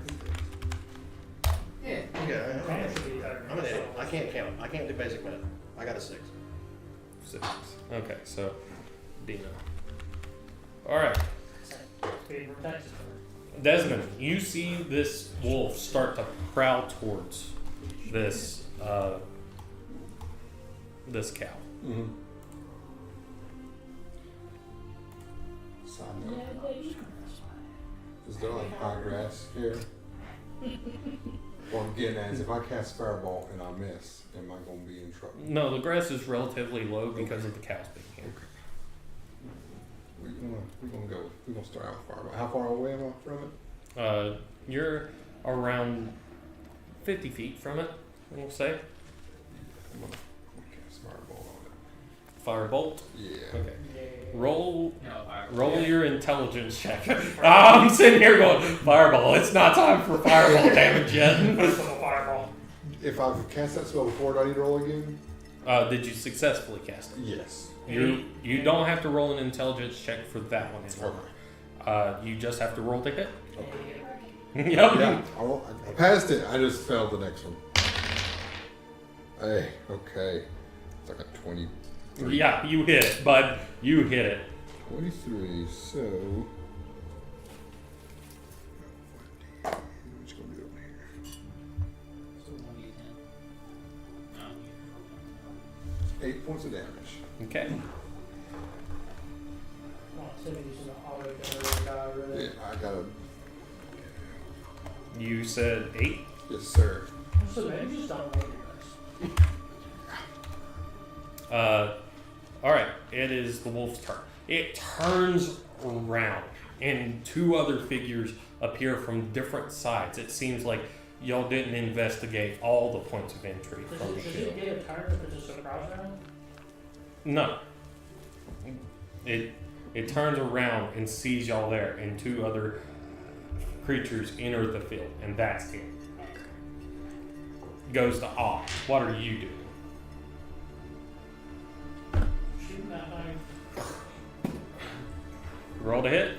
Yeah. good. Tanner should be better. I'm an idiot. I can't count. I can't do basic math. I got a 6. 6. Okay, so Dina. Alright. Speed protects. Desmond, you see this wolf start to prowl towards this this cow. Mm-hmm. Side note. Is there like high grass here? What I'm getting at is if I cast Fireball and I miss, am I going to be in trouble? No, the grass is relatively low because of the cows being here. We're gonna start out with Fireball. How far away am I from it? You're around 50 feet from it, we'll say. I'm gonna cast Fireball on Firebolt. it. Yeah. Okay. Yeah. Roll No, roll your intelligence check. I'm sitting here going, Fireball, it's not time for fireball damage yet. First of all, fireball. If I've cast that spell before, do I need to roll again? Did you successfully cast it? Yes. You don't have to roll an intelligence check for that one anymore. You just have to roll to hit. Yep. Yeah, I passed it. I just failed the next one. Hey, okay. It's like a 20. Yeah, you hit it, bud. You hit it. 23, so. What you gonna do over here? So 1d10. 8 points of damage. Okay. Well, Timmy's an auto-generator guy, really. Yeah, I got a. You said 8. Yes, sir. So maybe just don't roll your dice. Alright, it is the wolf's turn. It turns around, and 2 other figures appear from different sides. It seems like y'all didn't investigate all the points of entry from the Does field. it get a turn if it's a surprise round? No. It turns around and sees y'all there, and 2 other creatures enter the field, and that's it. Goes to awe. What are you doing? Shooting that thing. Roll to hit.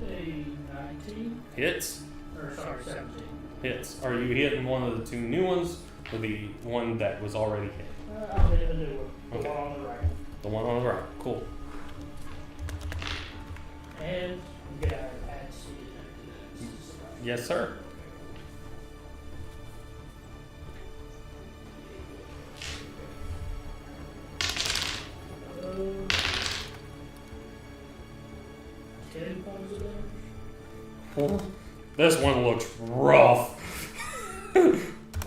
A 19? Hits. Or sorry, 17. Hits. Are you hitting one of the 2 new ones, or the one that was already hit? I'll hit the new one. The Okay. one on the right. The one on the right. Cool. And you gotta add seed. Yes, sir. Uh, 10 points of damage. This one looks rough.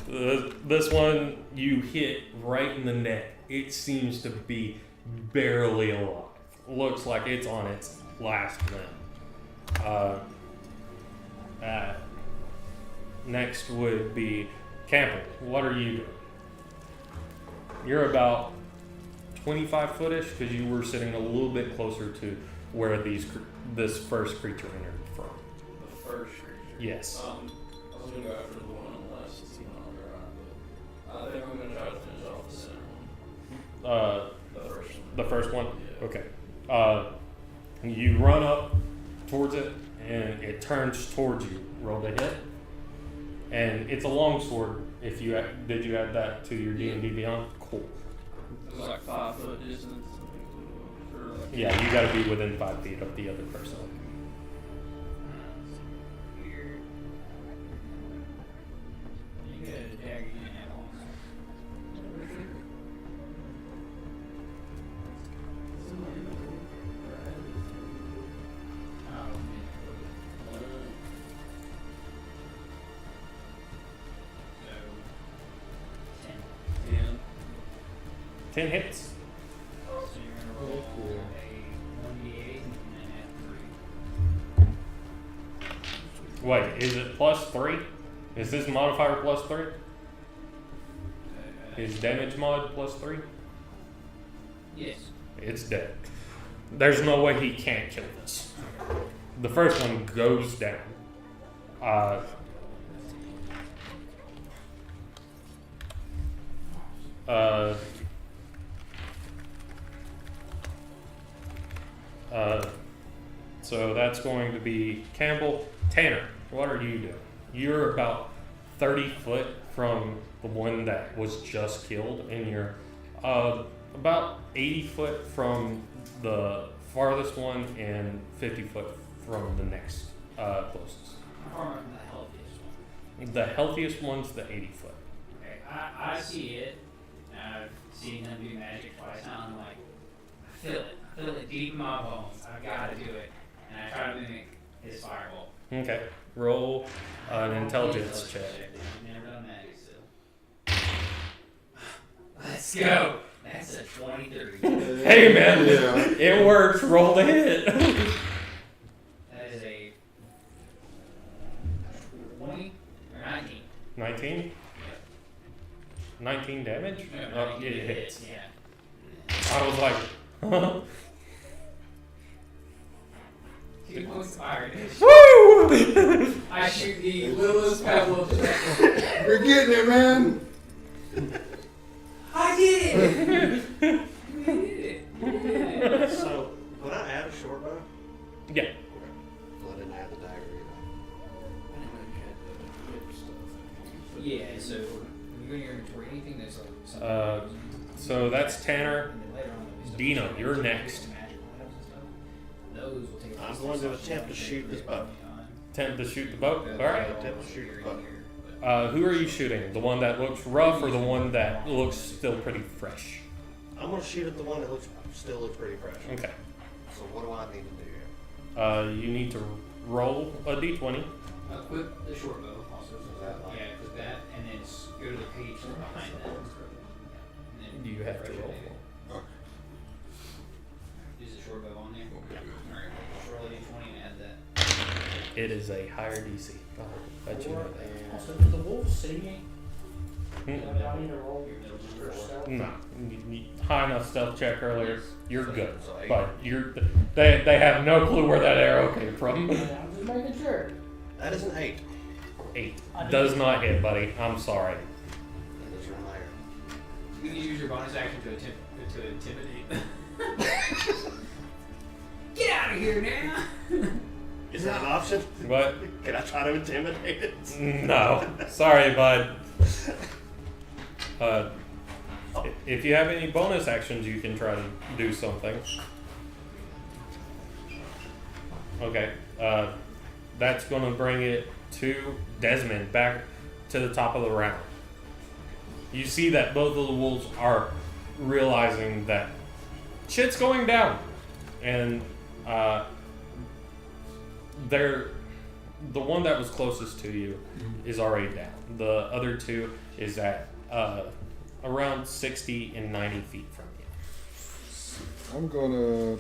This one you hit right in the neck. It seems to be barely alive. Looks like it's on its last limb. Next would be Campbell. What are you doing? You're about 25 footish because you were sitting a little bit closer to where this first creature entered from. The first creature. Yes. I was gonna go after the one on the left since he went on the right, but I think I'm gonna try to finish off the center one. The first one. The first one? Yeah. Okay. You run up towards it, and it turns towards you. Roll to hit. And it's a long sword. If you did you add that to your D&D Beyond? Cool. It was like 5 foot distance. For like Yeah, you got to be within 5 feet of the other person. Weird. You get a dagger you didn't have on. So, 10. 10 hits. So you're gonna roll a 1d8 and add 3. Wait, is it plus 3? Is this modifier plus 3? Is damage mod plus 3? Yes. It's dead. There's no way he can't kill this. The first one goes down. So that's going to be Campbell. Tanner, what are you doing? You're about 30 foot from the one that was just killed, and you're about 80 foot from the farthest one and 50 foot from the next closest. How far am I from the healthiest one? The healthiest one's the 80 foot. Okay, I see it. I've seen him do magic twice now, and I'm like, I feel it. I feel it deep in my bones. I've got to do it. And I try to mimic his fireball. Okay. Roll an intelligence check. I've never done magic still. Let's go. That's a 23. Hey man, Yeah. it works. Roll the hit. That is a 20 or 19. 19. 19 damage. Oh, it hits. Yeah. I was like, huh? 2 points of fire. Woo! I shoot the littlest pebble. You're getting it, man. I did it! We did it! Yeah. So, when I add a short bow, Yeah. well, I didn't add the dagger Yeah, so when you go in your inventory, anything that's like something So that's Tanner. and then later on, there'll be stuff Dino, like you're magical next. items and stuff. Those will take I'm going to attempt to shoot this bow. Attempt to shoot the boat. All right. Attempt to shoot the bow. Who are you shooting? The one that looks rough or the one that looks still pretty fresh? I'm going to shoot at the one that still looks pretty fresh. Okay. So what do I need to do here? You need to roll a d20. Equip the short bow also. So yeah, equip that, and then go to the page behind that. And then You have to roll. Use the short bow on there. Alright, just roll a d20 and add that. It is a higher DC. Oh, bet you know that. Also, did the wolf see me? Hmm. Do I need to roll for stealth? No, high enough stealth check earlier. You're good, So eight. but they have no clue where that arrow came from. Yeah, I'm just making sure. That is an 8. 8 does not hit, buddy. I'm sorry. That is your higher. You can use your bonus action to intimidate. Get out of here now! Is that an option? What? Can I try to intimidate it? No, sorry, bud. If you have any bonus actions, you can try to do something. Okay, that's going to bring it to Desmond, back to the top of the round. You see that both of the wolves are realizing that shit's going down, and the one that was closest to you is already down. The other two is at around 60 and 90 feet from you. I'm gonna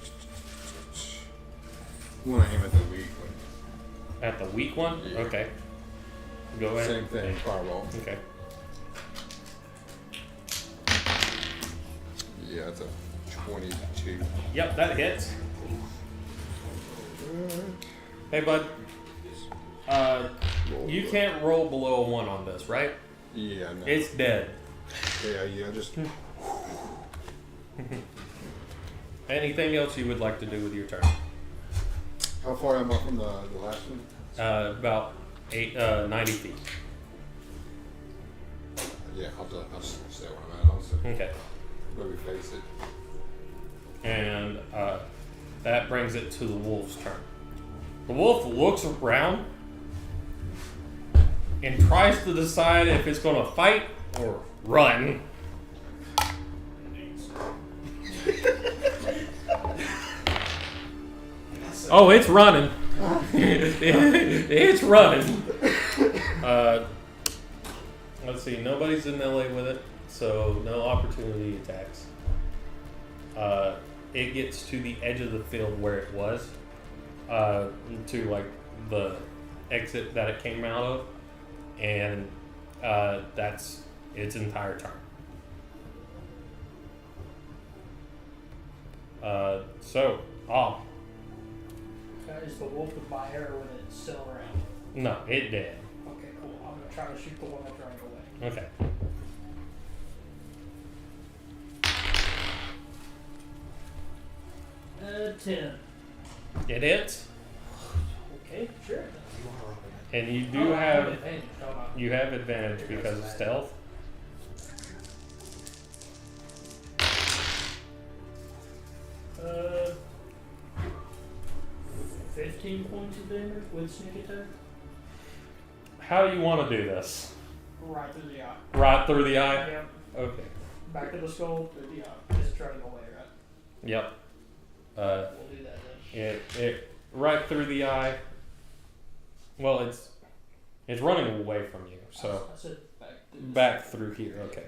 aim at the weak one. At the weak one? Yeah. Okay. Go ahead. Same thing, fireball. Okay. Yeah, that's a 22. Yep, that hits. Hey, bud. You can't roll below a 1 on this, right? Yeah, no. It's dead. Yeah, just Anything else you would like to do with your turn? how far am I from the last one? About 90 feet. Yeah, I'll just stay where I'm at. I'll sit Okay. where we face it. And that brings it to the wolf's turn. The wolf looks around and tries to decide if it's going to fight or run. Oh, it's running. It's running. Let's see. Nobody's in melee with it, so no opportunity attacks. It gets to the edge of the field where it was, to like the exit that it came out of, and that's its entire turn. Is the wolf with my arrow when it's still around? No, it did. Okay, cool. I'm gonna try to shoot the one that's running away. Okay. Uh, 10. It hits, Okay, sure. And you do Oh, I have advantage, don't I? you have advantage because of stealth. 15 points of damage with sneak attack. How do you want to do this? Right through the eye. Right through the eye? Yep. Okay. Back of the skull, through the eye. It's a triangle way, right? Yep. We'll do that then. It right through the eye. Well, it's running away from you, so I said back through the back through here. Okay.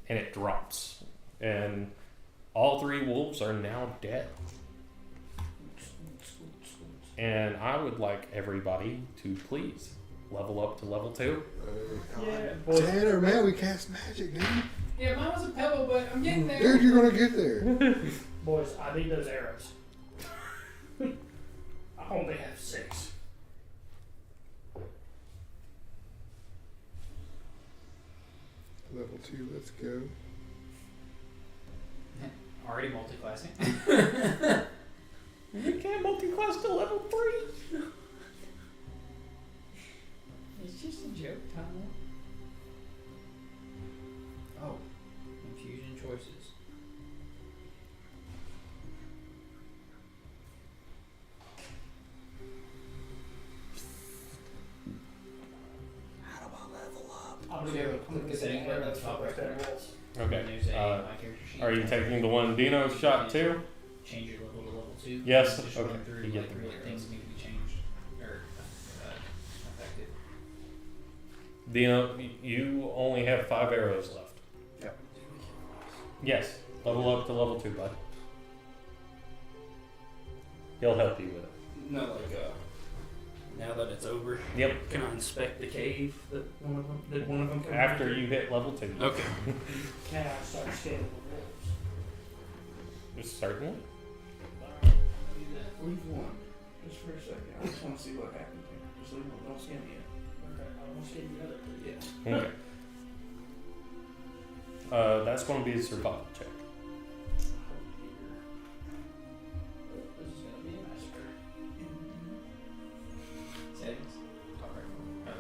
And it drops, and all 3 wolves are now dead. And I would like everybody to please level up to level 2. Yeah, boys. Tanner, man, we cast magic, dude. Yeah, mine was a pebble, but I'm getting there. Dude, you're gonna get there. Boys, I need those arrows. I only have 6. Level 2, let's go. Already multi-classing. You can't multi-class to level 3. It's just a joke, Tyler. Oh, infusion choices. How do I level up? I'm gonna go. I'm gonna get Setting the button arrows at the top for right there. wolves. Okay. There's a my character sheet. Are you taking the one Dino shot too? Change your level to level 2. Yes, Just okay. run through You get like the what arrows. things need to be changed or affected. Dino, you only have 5 arrows left. Yep. Yes. Level up to level 2, bud. He'll help you with it. No, like now that it's over, Yep. can I inspect the cave that one of them come After back you hit level 2. to? Okay. Can I start scaling the wolves? Certainly. Leave one, just for a second. I just want to see what happens here. Just leave one. Don't scan me yet. Okay, I'm gonna scan the other 2. Yeah. Okay. That's going to be a survival check. This is gonna be a massacre. Settings. Top right corner. And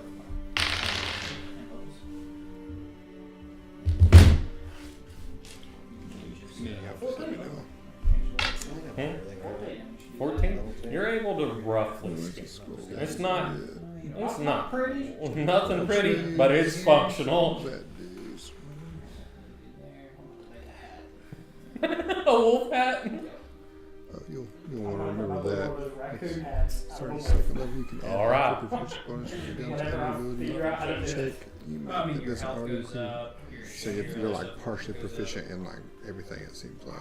levels. Yeah, just let me know. Hmm? 14? You're able to roughly scan. It's not. It's not pretty. Nothing pretty, but it's functional. That is. A wolf hat. You'll want to remember that. Raccoon hats. Starting second level, you can add All right. proficiency bonus to your Whenever I downside ability. figure out how to do Check. it. You Well, I mean, that your doesn't health already goes include. up. Your Say if strength you're goes like up, partially goes up. proficient in like everything, it seems like.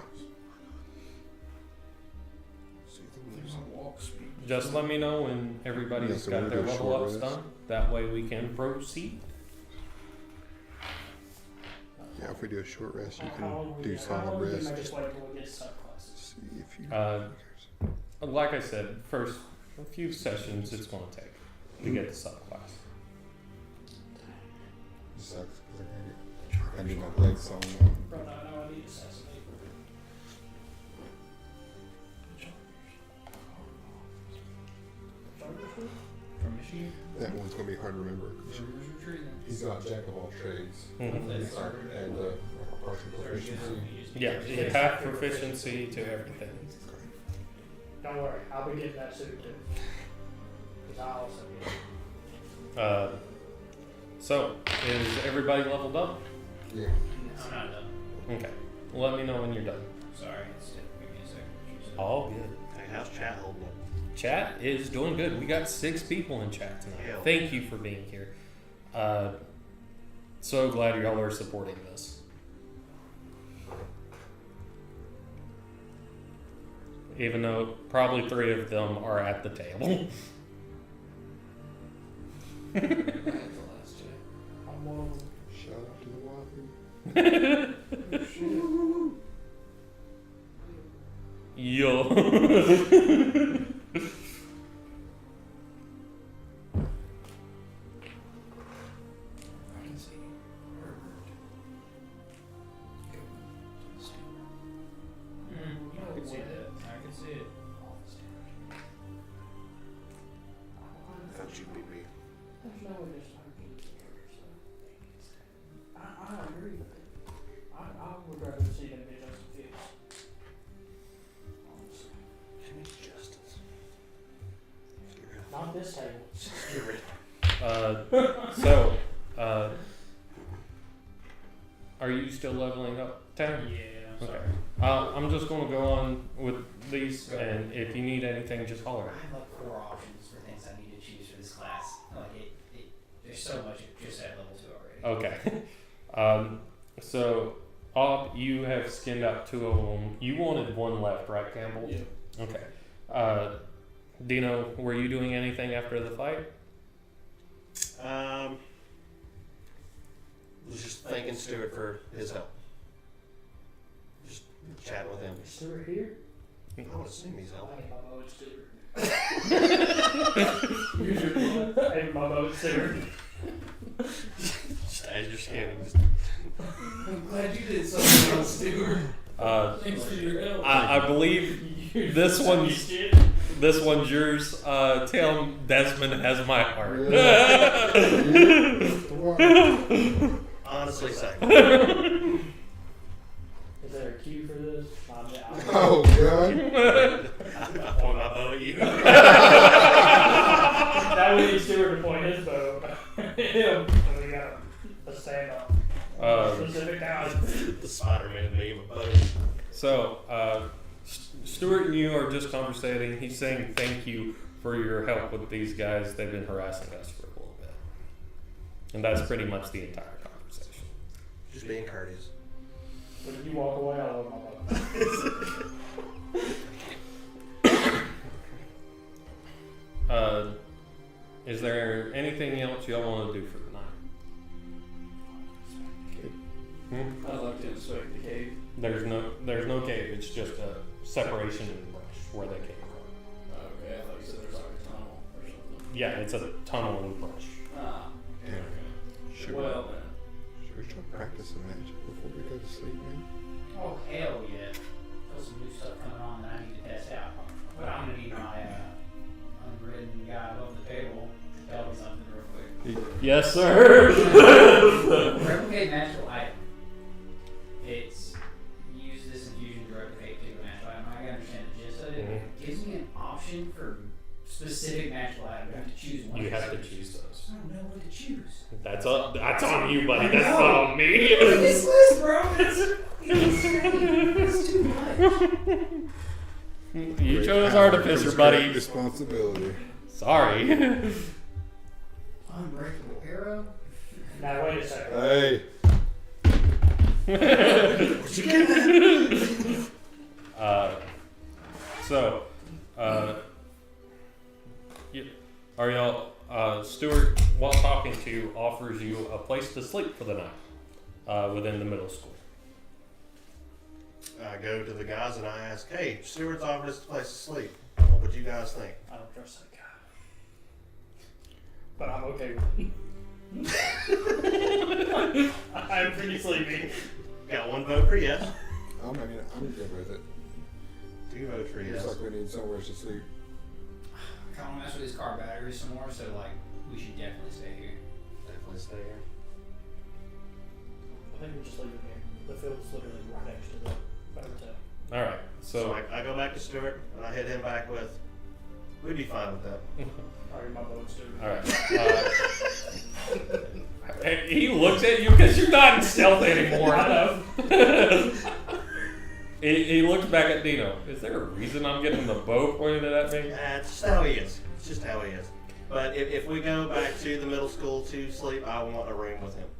There's a walk speed. Just let me know when everybody's Yeah, so got we'll their do a level short ups rest. done. That way we can proceed. Yeah, if we do a short rest, you How long can we do get? How long solid do we rest. just wait till we get subclasses? See if you. Like I said, first a few sessions it's going to take to get the subclass. Sucks 'cause I need my legs on. Bro, I know I need assassinate. From Michigan. That one's gonna be hard to remember. He's got jack of all trades Mhm. and partial proficiency. Yeah, you have proficiency to everything. Don't worry, I'll be getting that suit too. Cause I also get it. So, is everybody leveled up? Yeah. I'm not done. Okay. Let me know when you're done. Sorry, give me a second. All good. Hey, how's chat holding up? Chat is doing good. We got 6 people in chat tonight. Hell. Thank you for being here. So glad y'all are supporting this. Even though probably 3 of them are at the table. That's the last check. I'm one of them. Shout out to the Wahoo. Yo. I can see Herbert. I can see that. I can see it. GPP. There's no way there's not going to be I agree with it. I would rather see them be Justin Fields. Honestly. Give me Justin's. Not this table. So, are you still leveling up, Tanner? Yeah. Okay. I'm just going to go on with these, and if you need anything, just holler. I have like 4 options for things I need to choose for this class. Like there's so much just at level 2 already. Okay. So, you have skinned out 2 of them. You wanted 1 left, right, Campbell? Yeah. Okay. Dino, were you doing anything after the fight? Was just thanking Stuart for his help. Just chatting with him. Is Stuart here? I would assume he's I helping. ain't my boat Stuart. I ain't my boat Stuart. Just as you're scanning. I'm glad you did something else, Stuart. Thanks for your help. I believe this one's yours. Tell him Desmond has my heart. Honestly, second. Is there a cue for this? Oh, God. I point my bow at you. That would be Stuart to point his bow. Him. So we got a stand up. Specific house. The Spider-Man meme of bow. So, Stuart and you are just conversating. He's saying thank you for your help with these guys. They've been harassing us for a little bit. And that's pretty much the entire conversation. Just being courteous. When you walk away, I'll love my bow. Is there anything else y'all want to do for the night? I'd like to inspect the cave. There's no cave. It's just a separation in the brush where they came from. Okay, I thought you said there's like a tunnel or something. Yeah, it's a tunnel in the brush. Ah, Yeah. Should, well then. should we try practicing magic before we go to sleep, man? Oh hell yeah! There's some new stuff coming on that I need to test out. But I'm gonna need my unwritten guy above the table to tell me something real quick. Yes, sir. Replicate natural item. It's use this infusion to replicate to a natural item. I understand the gist of it. It gives me an option for specific natural item. You have to choose one. You have to choose those. I don't know what to choose. That's on you, buddy. That's not on me. This list, bro. It's too much. You Great chose power artificer, comes buddy. great responsibility. Sorry. Unbreakable arrow. Now wait a second. Hey. So, are y'all, Stuart, while talking to you, offers you a place to sleep for the night within the middle school. I go to the guys and I ask, hey, Stuart's offered us a place to sleep. What would you guys think? I don't trust that guy. But I'm okay with it. I'm pretty sleepy. Got 1 vote for yes. I'm good with it. 2 votes for Looks yes. like we need somewhere to sleep. I want to mess with his car batteries some more, so like we should definitely stay here. Definitely stay here. I think we just leave it here. The field's literally right next to the hotel. All right. So So, I go back to Stuart and I hit him back with, we'd be fine with that. Alright, my boat's too. all right. He looks at you because you're not in stealth anymore. I know. He looks back at Dino. Is there a reason I'm getting the bow pointed at me? It's just how he is. It's just how he is. But if we go back to the middle school to sleep, I want a room with him.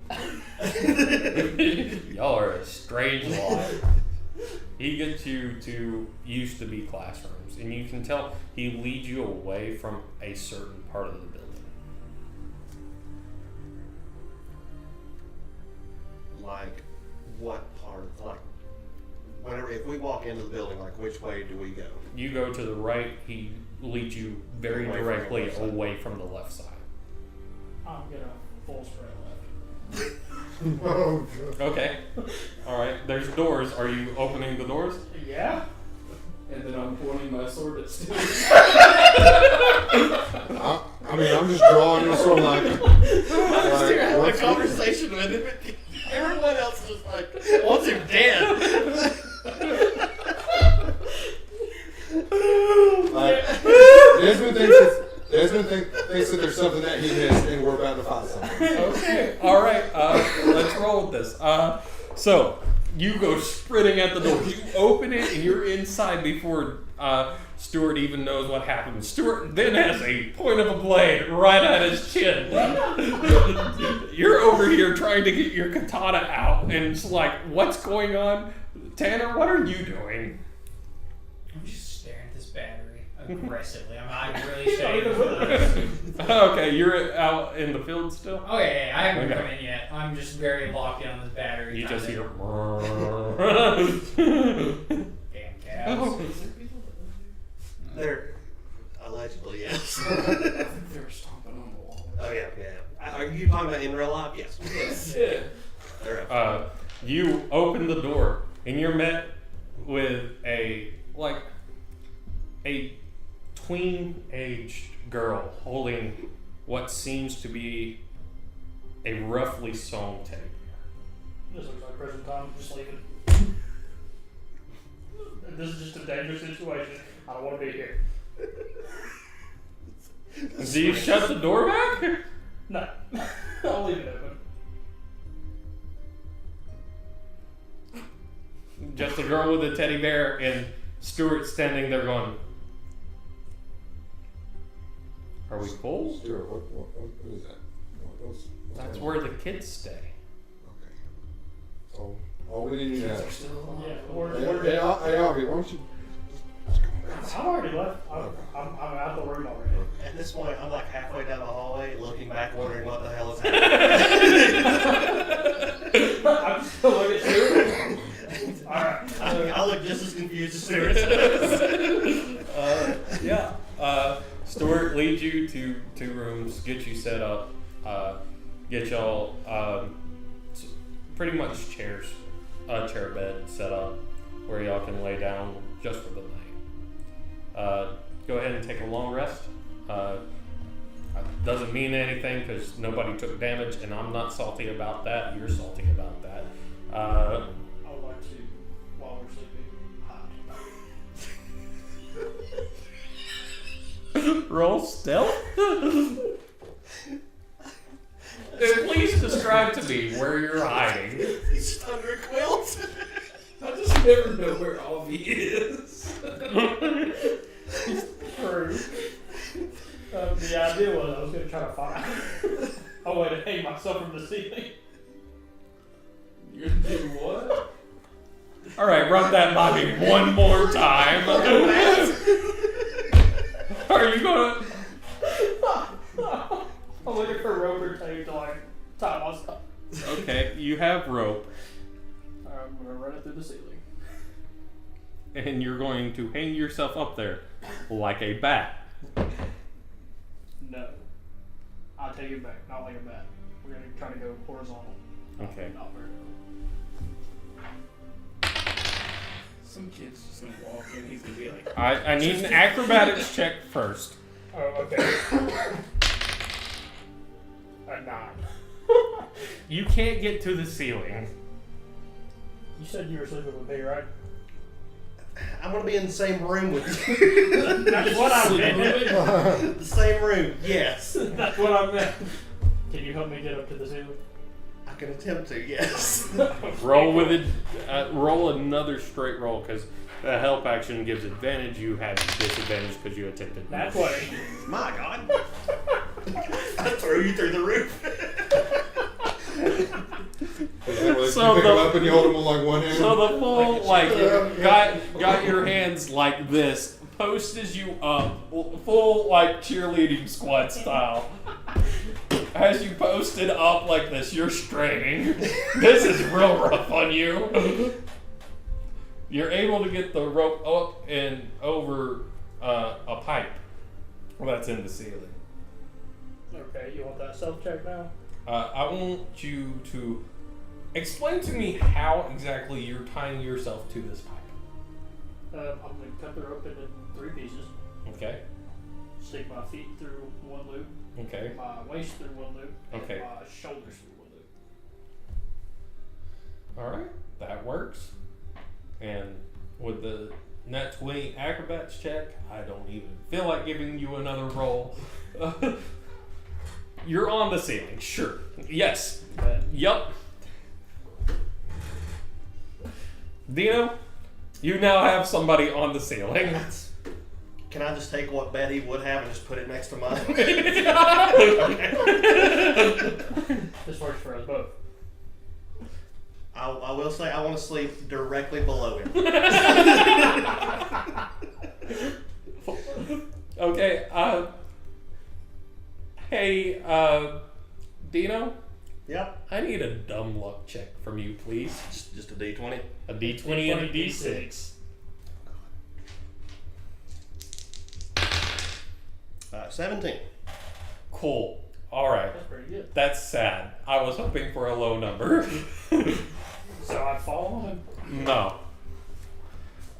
Y'all are a strange lot. He gets you to used to be classrooms, and you can tell he leads you away from a certain part of the building. Like, what part? Like, whenever if we walk into the building, like, which way do we go? You go to the right, he leads you very Away from the directly left side. away from the left side. I'm gonna full spread left. Oh, God. Okay. Alright, there's doors. Are you opening the doors? Yeah? And then I'm pointing my sword at Stuart. I'm just drawing this one like. I'm just here having a what's- conversation with him. Everyone else is like, wants him dead. Like, Desmond thinks that there's something that he missed, and we're about to find something. Okay. All right. Let's roll with this. So you go sprinting at the door. You open it, and you're inside before Stuart even knows what happened. Stuart then has a point of a blade right at his chin. You're over here trying to get your katana out, and it's like, what's going on? Tanner, what are you doing? I'm just staring at this battery aggressively. I'm really shaking. Okay, you're out in the field still? Oh yeah, I haven't Okay. come in yet. I'm just very locked in on this battery. You just hear. Damn cows. They're allegedly, yes. I think they were stomping on the wall. Oh yeah, yeah. Are you talking about in real life? Yes. Yes. Yeah. They're up. You open the door and you're met with a tween-aged girl holding what seems to be a roughly sewn tape. This looks like prison time. Just leave it. This is just a dangerous situation. I don't want to be here. Do you shut the door back? No. I'll leave it open. Just a girl with a teddy bear and Stuart standing there going, "Are we full?" Stuart, what is that? What's That's going where the kids stay. on? Okay. So, all we need to know. They're still alive. Yeah, Hey, we're hey, Augie, why don't you? I've already left. I'm out the room already. At this point, I'm like halfway down the hallway, looking back, wondering what the hell is happening. I'm still looking at you. Alright. I look just as confused as Stuart does. Yeah. Stuart leads you to 2 rooms, get you set up, get y'all pretty much chairs, a chair bed set up where y'all can lay down just for the night. Go ahead and take a long rest. Doesn't mean anything because nobody took damage, and I'm not salty about that. You're salty about that. I would like to, while we're sleeping, hide. Roll stealth. Please describe to me where you're hiding. He's just under a quilt. I just never know where Avi is. True. The idea was I was going to try to find a way to hang myself from the ceiling. You're gonna do what? All right, run that by me one more time. Are you gonna? I'm looking for rope or tape to like tie myself. Okay, you have rope, Alright, I'm going to run it through the ceiling. and you're going to hang yourself up there like a bat. No. I'll take it back, not like a bat. We're going to try to go horizontal. Okay. Not vertical. Some kid's just gonna walk in. He's gonna be like, I need an acrobatics check first. Oh, okay. A 9. You can't get to the ceiling. You said you were sleeping with me, right? I'm gonna be in the same room with you. That's what I meant. The same room, yes. That's what I meant. Can you help me get up to the ceiling? I can attempt to, yes. Roll with it. Roll another straight roll because the help action gives advantage. You had disadvantage because you attempted. That way. My God. I threw you through the roof. So you pick the- him up and you hold him with like one hand. So the full got your hands like this, posted you up, full like cheerleading squad style. As you posted up like this, you're straining. This is real rough on you. You're able to get the rope up and over a pipe that's in the ceiling. Okay, you want that self check now? I want you to explain to me how exactly you're tying yourself to this pipe. I'm going to cut the rope into 3 pieces. Okay. stick my feet through one loop, Okay. my waist through one loop, Okay. and my shoulders through one loop. All right, that works. And with the Nat 20 acrobats check, I don't even feel like giving you another roll. You're on the ceiling, sure. Yes. Yup. Dino, you now have somebody on the ceiling. Can I just take what Betty would have and just put it next to mine? This works for us both. I will say I want to sleep directly below him. Okay, hey, Dino, Yep. I need a dumb luck check from you, please. Just a D20. A D20 and a D6. 17. Cool. Alright. That's pretty good. That's sad. I was hoping for a low number. So I fall on him. No.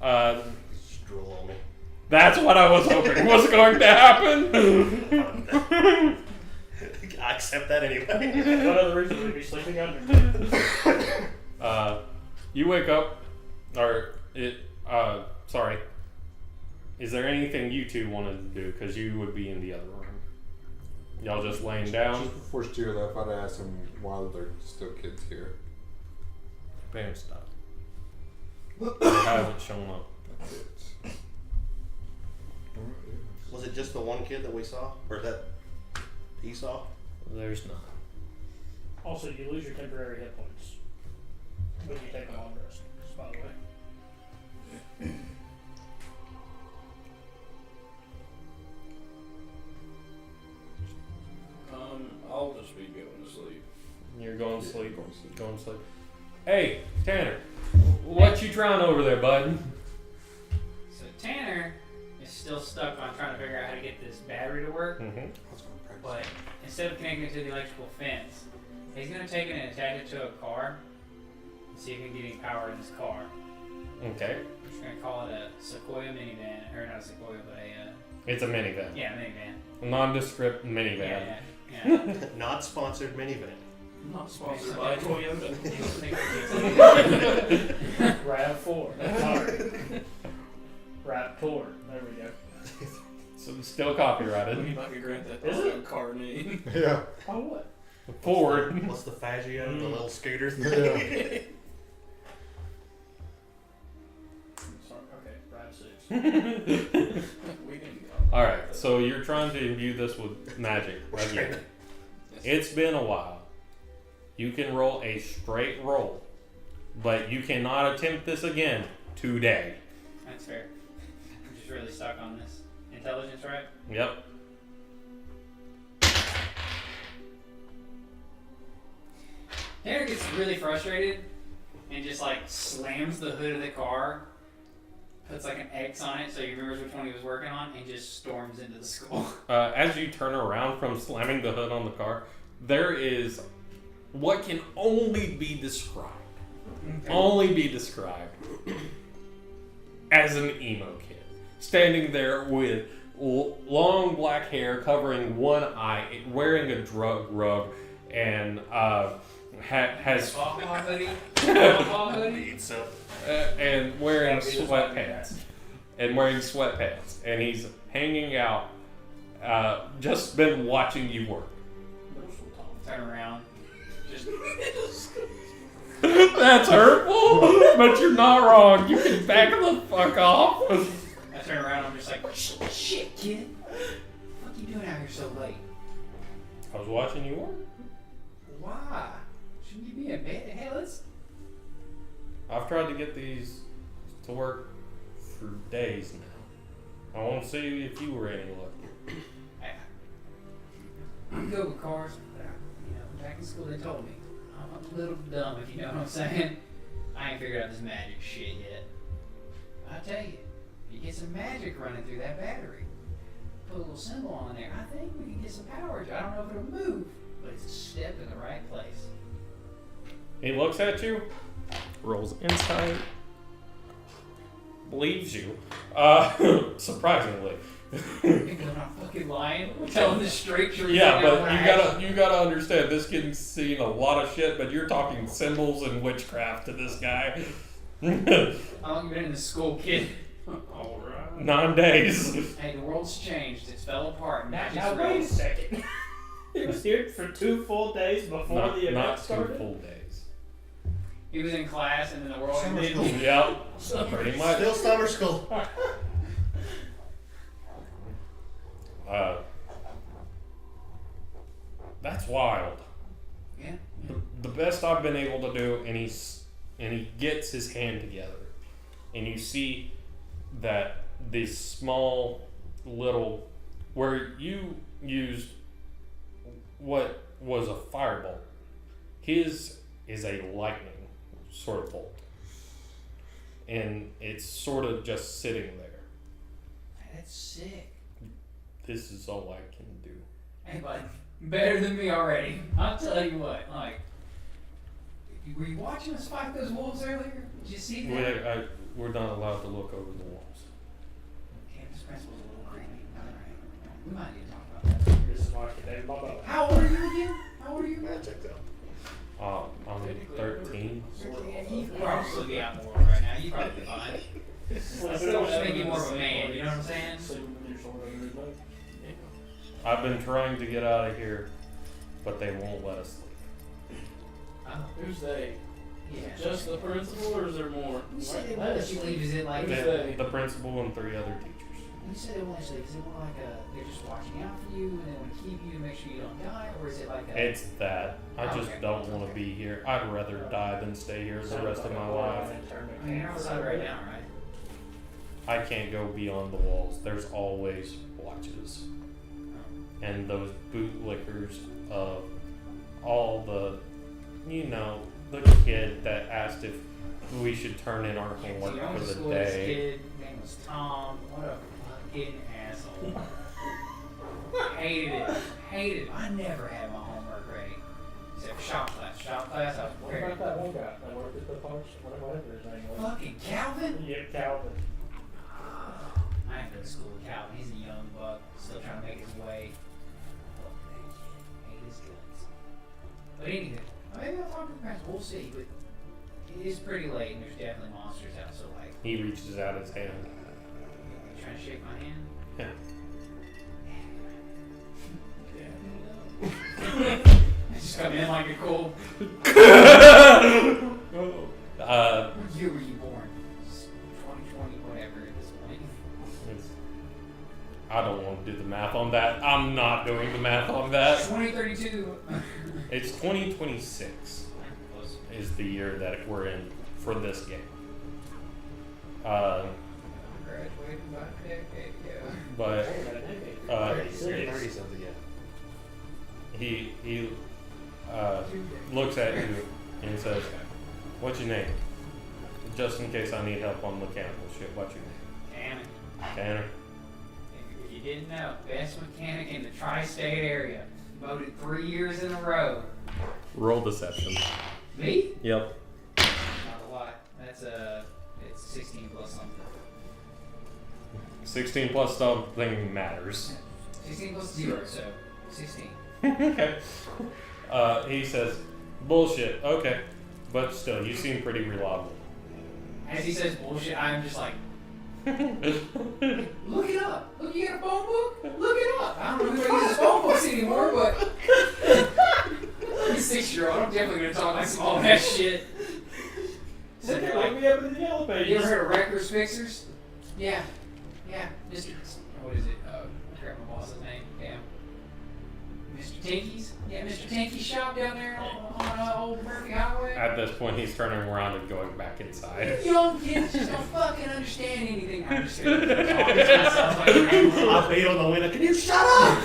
Just drool on me. That's what I was hoping was going to happen. I accept that anyway. What other reason would he be sleeping under? You wake up, or sorry. Is there anything you two wanted to do? Because you would be in the other room. Y'all just laying down? Just before Steer left, I'd asked him why they're still kids here. Parents died. They haven't shown up. That's it. Alright, yeah. Was it just the one kid that we saw? Or that he saw? There's not. Also, you lose your temporary hit points when you take a long rest, just by the way. I'll just be going to sleep. You're going to sleep. Going to sleep. Hey, Tanner. What you trying over there, bud? So Tanner is still stuck on trying to figure out how to get this battery to work. Mm-hmm. I was gonna practice. But instead of connecting it to the electrical fence, he's going to take it and attach it to a car and see if he can get any power in this car. Okay. I'm just going to call it a Sequoia minivan. Or not a Sequoia, but a, It's a minivan. yeah, minivan. A nondescript minivan. Yeah. Not sponsored minivan. Not sponsored by Toyota. RAV4. Sorry. Raptor. There we go. So it's still copyrighted. If I could grant that Is it? auto car name. Yeah. Oh, what? Ford. What's the Faggio? The little scooter Yeah. thing? Sorry. Okay. RAV6. We didn't go. Alright, so you're trying to imbue this with magic again. It's been a while. You can roll a straight roll, but you cannot attempt this again today. That's fair. I'm just really stuck on this. Intelligence, right? Yep. Tanner gets really frustrated and just like slams the hood of the car, puts like an X on it so he remembers which one he was working on, and just storms into the school. As you turn around from slamming the hood on the car, there is what can only be described. Only be described as an emo kid. Standing there with long black hair covering one eye, wearing a drug rug, and has Pawpaw hoodie. Pawpaw hoodie. So, and wearing That'd be just sweatpants. And wearing sweatpants. And he's hanging out, just been watching you work. Middle school Tom. Turn around. Just That's hurtful, but you're not wrong. You can back the fuck off. I turn around. I'm just like, shit, kid. What you doing out here so late? I was watching you work. Why? Shouldn't you be in bed? Hey, let's. I've tried to get these to work for days now. I want to see if you were any luck. I'm good with cars, but back in school they told me I'm a little dumb, if you know what I'm saying. I ain't figured out this magic shit yet. I tell you, if you get some magic running through that battery, put a little symbol on there, I think we can get some power to it. I don't know if it'll move, but it's a step in the right place. He looks at you, rolls insight, believes you, surprisingly. Because I'm not fucking lying. I'm telling the straight truth. Yeah, right but now. you gotta understand, this kid's seen a lot of shit, but you're talking symbols and witchcraft to this guy. How long you been in this school, kid? Alright. 9 days. Hey, the world's changed. It's fell apart. Now, Magic's now real. wait a second. He was here for 2 full days before Not, the event not 2 started. full days. He was in class and then the world Summer ended. school. Yep, pretty much. Still summer school. That's wild. Yeah. The best I've been able to do, and he gets his hand together, and you see that this small little, where you used what was a firebolt, his is a lightning sort of bolt, and it's sort of just sitting there. That's sick. This is all I can do. Hey, bud, better than me already. I'll tell you what. Like, were you watching us fight those wolves earlier? Did you see that? We're not allowed to look over the walls. Campus principal's a little creepy. All right. We might need to talk about that. Just watch it, Dave. Blah, blah, blah. How old are you again? How old are you? Man, check that. I'm 13. You could probably be out in the world right now. You'd probably be fine. It'll just make you more of a man. You know what I'm saying? Sleeping with your shoulder under his leg. I've been trying to get out of here, but they won't let us leave. Oh, Who's they? yeah. Just the principal, or is there more? You said they won't let you leave. Is it like Who's a, they? The principal and 3 other teachers. you said they won't let you leave? Is it more like a they're just watching out for you and they want to keep you to make sure you don't die, or is it like a It's that. I just Okay. don't want to be here. I'd rather die than stay here the rest of my life. I mean, you're outside right now, right? I can't go beyond the walls. There's always watches. And those bootlickers of all the, the kid that asked if we should turn in our See, homework I went for to the school with this day. kid. His name was Tom. What a fucking asshole. Hated it. Hated it. I never had my homework ready. Except for shop class. Shop class, I was What prepared. about that one guy that worked at the parks? Whatever his name was. Fucking Calvin? Yeah, Calvin. I ain't go to school with Calvin. He's a young buck, still trying to make his way. Fuck that kid. Hate his guts. But anyway, maybe I'll talk to the parents. We'll see. But it is pretty late, and there's definitely monsters out. So like, He reaches out his hand. you trying to shake my hand? Yeah. I just come in like a cool. What year were you born? 2020, whatever at this point. I don't want to do the math on that. I'm not doing the math on that. 2032. It's 2026 is the year that we're in for this game. Graduated about a decade ago. But uh, 36. something, yeah. he looks at you and says, "What's your name? Just in case I need help on mechanical shit. What's your name?" Tanner. Tanner. If you didn't know, best mechanic in the tri-state area. Voted 3 years in a row. Roll deception. Me? Yep. Not a lot. That's it's 16 plus something. 16 plus something matters. 16 plus 0, so 16. Okay. He says, "Bullshit. Okay, but still, you seem pretty reliable." As he says bullshit, I'm just like, look it up. Look, you got a phone book? Look it up. I don't know who uses phone books anymore, but he's 6-year-old. I'm definitely gonna talk like some all that shit. So Look they're at like, me up in the yellow you ever pages. heard of Records Fixers? Yeah. Mr. What is it? I forgot my boss's name. Yeah. Mr. Tinky's? Yeah, Mr. Tinky's shop down there on Old Murphy Highway. At this point, he's turning around and going back inside. Young kids just don't fucking understand anything. I'm just kidding. Talking to myself like a random- I beat on the window. Can you shut up?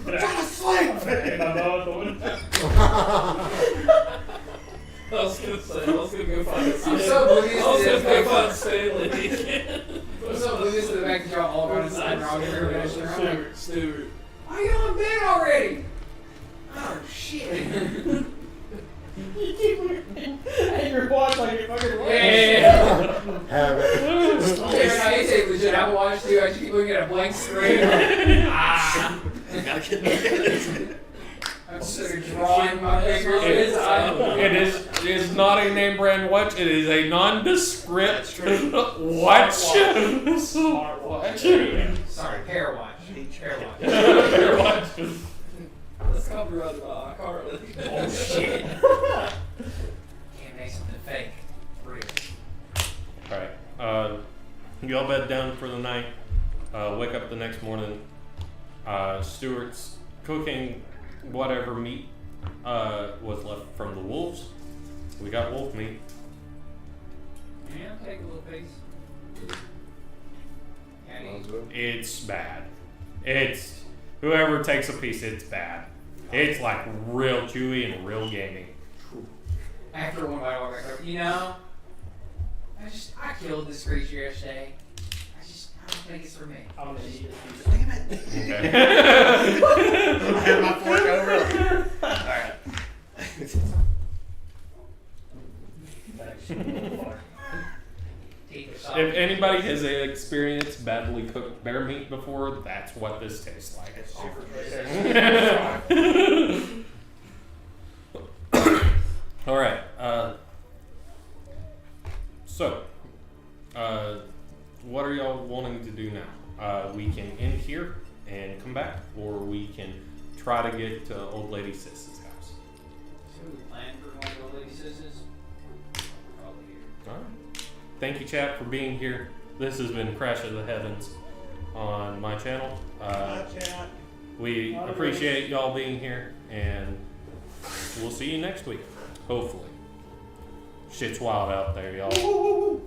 I'm trying to sleep. Hey, my mom at the window. I was gonna go find I'm so oblivious I was to gonna the go fact find Stanley. I'm so oblivious to the fact that y'all all run inside and are all getting everybody shit. I'm like, Stewart. why are you in bed already? Oh shit. You keep looking at your watch like you're fucking Yeah. Have it. It's a legit Apple Watch too. I just keep looking at a blank screen. Gotta get the I'm sort of drawing my fingers. It is not a name brand watch. It is a nondescript watch. Smartwatch. Sorry, pair watch. Pair watch. That's copyrighted by iCarly. Oh shit. Can't make something fake. Real. Alright. Y'all bed down for the night. Wake up the next morning. Stuart's cooking whatever meat was left from the wolves. We got wolf meat. Yeah, I'll take a little piece. Sounds good. It's bad. It's whoever takes a piece, it's bad. It's like real chewy and real gamey. After one bite, I walk back over. You know, I killed this creature yesterday. I don't think it's for me. I'm gonna eat it. Damn it. Okay. I have my fork over. Alright. Teeth are soft. If anybody has experienced badly cooked bear meat before, that's what this tastes like. It's super All right. What are y'all wanting to do now? We can end here and come back, or we can try to get to Old Lady Sis's house. So we plan for going to Old Lady Sis's? Probably here. All right. Thank you, chat, for being here. This has been Crash of the Heavens on my channel. We appreciate y'all being here, and we'll see you next week. Hopefully. Shit's wild out there, y'all.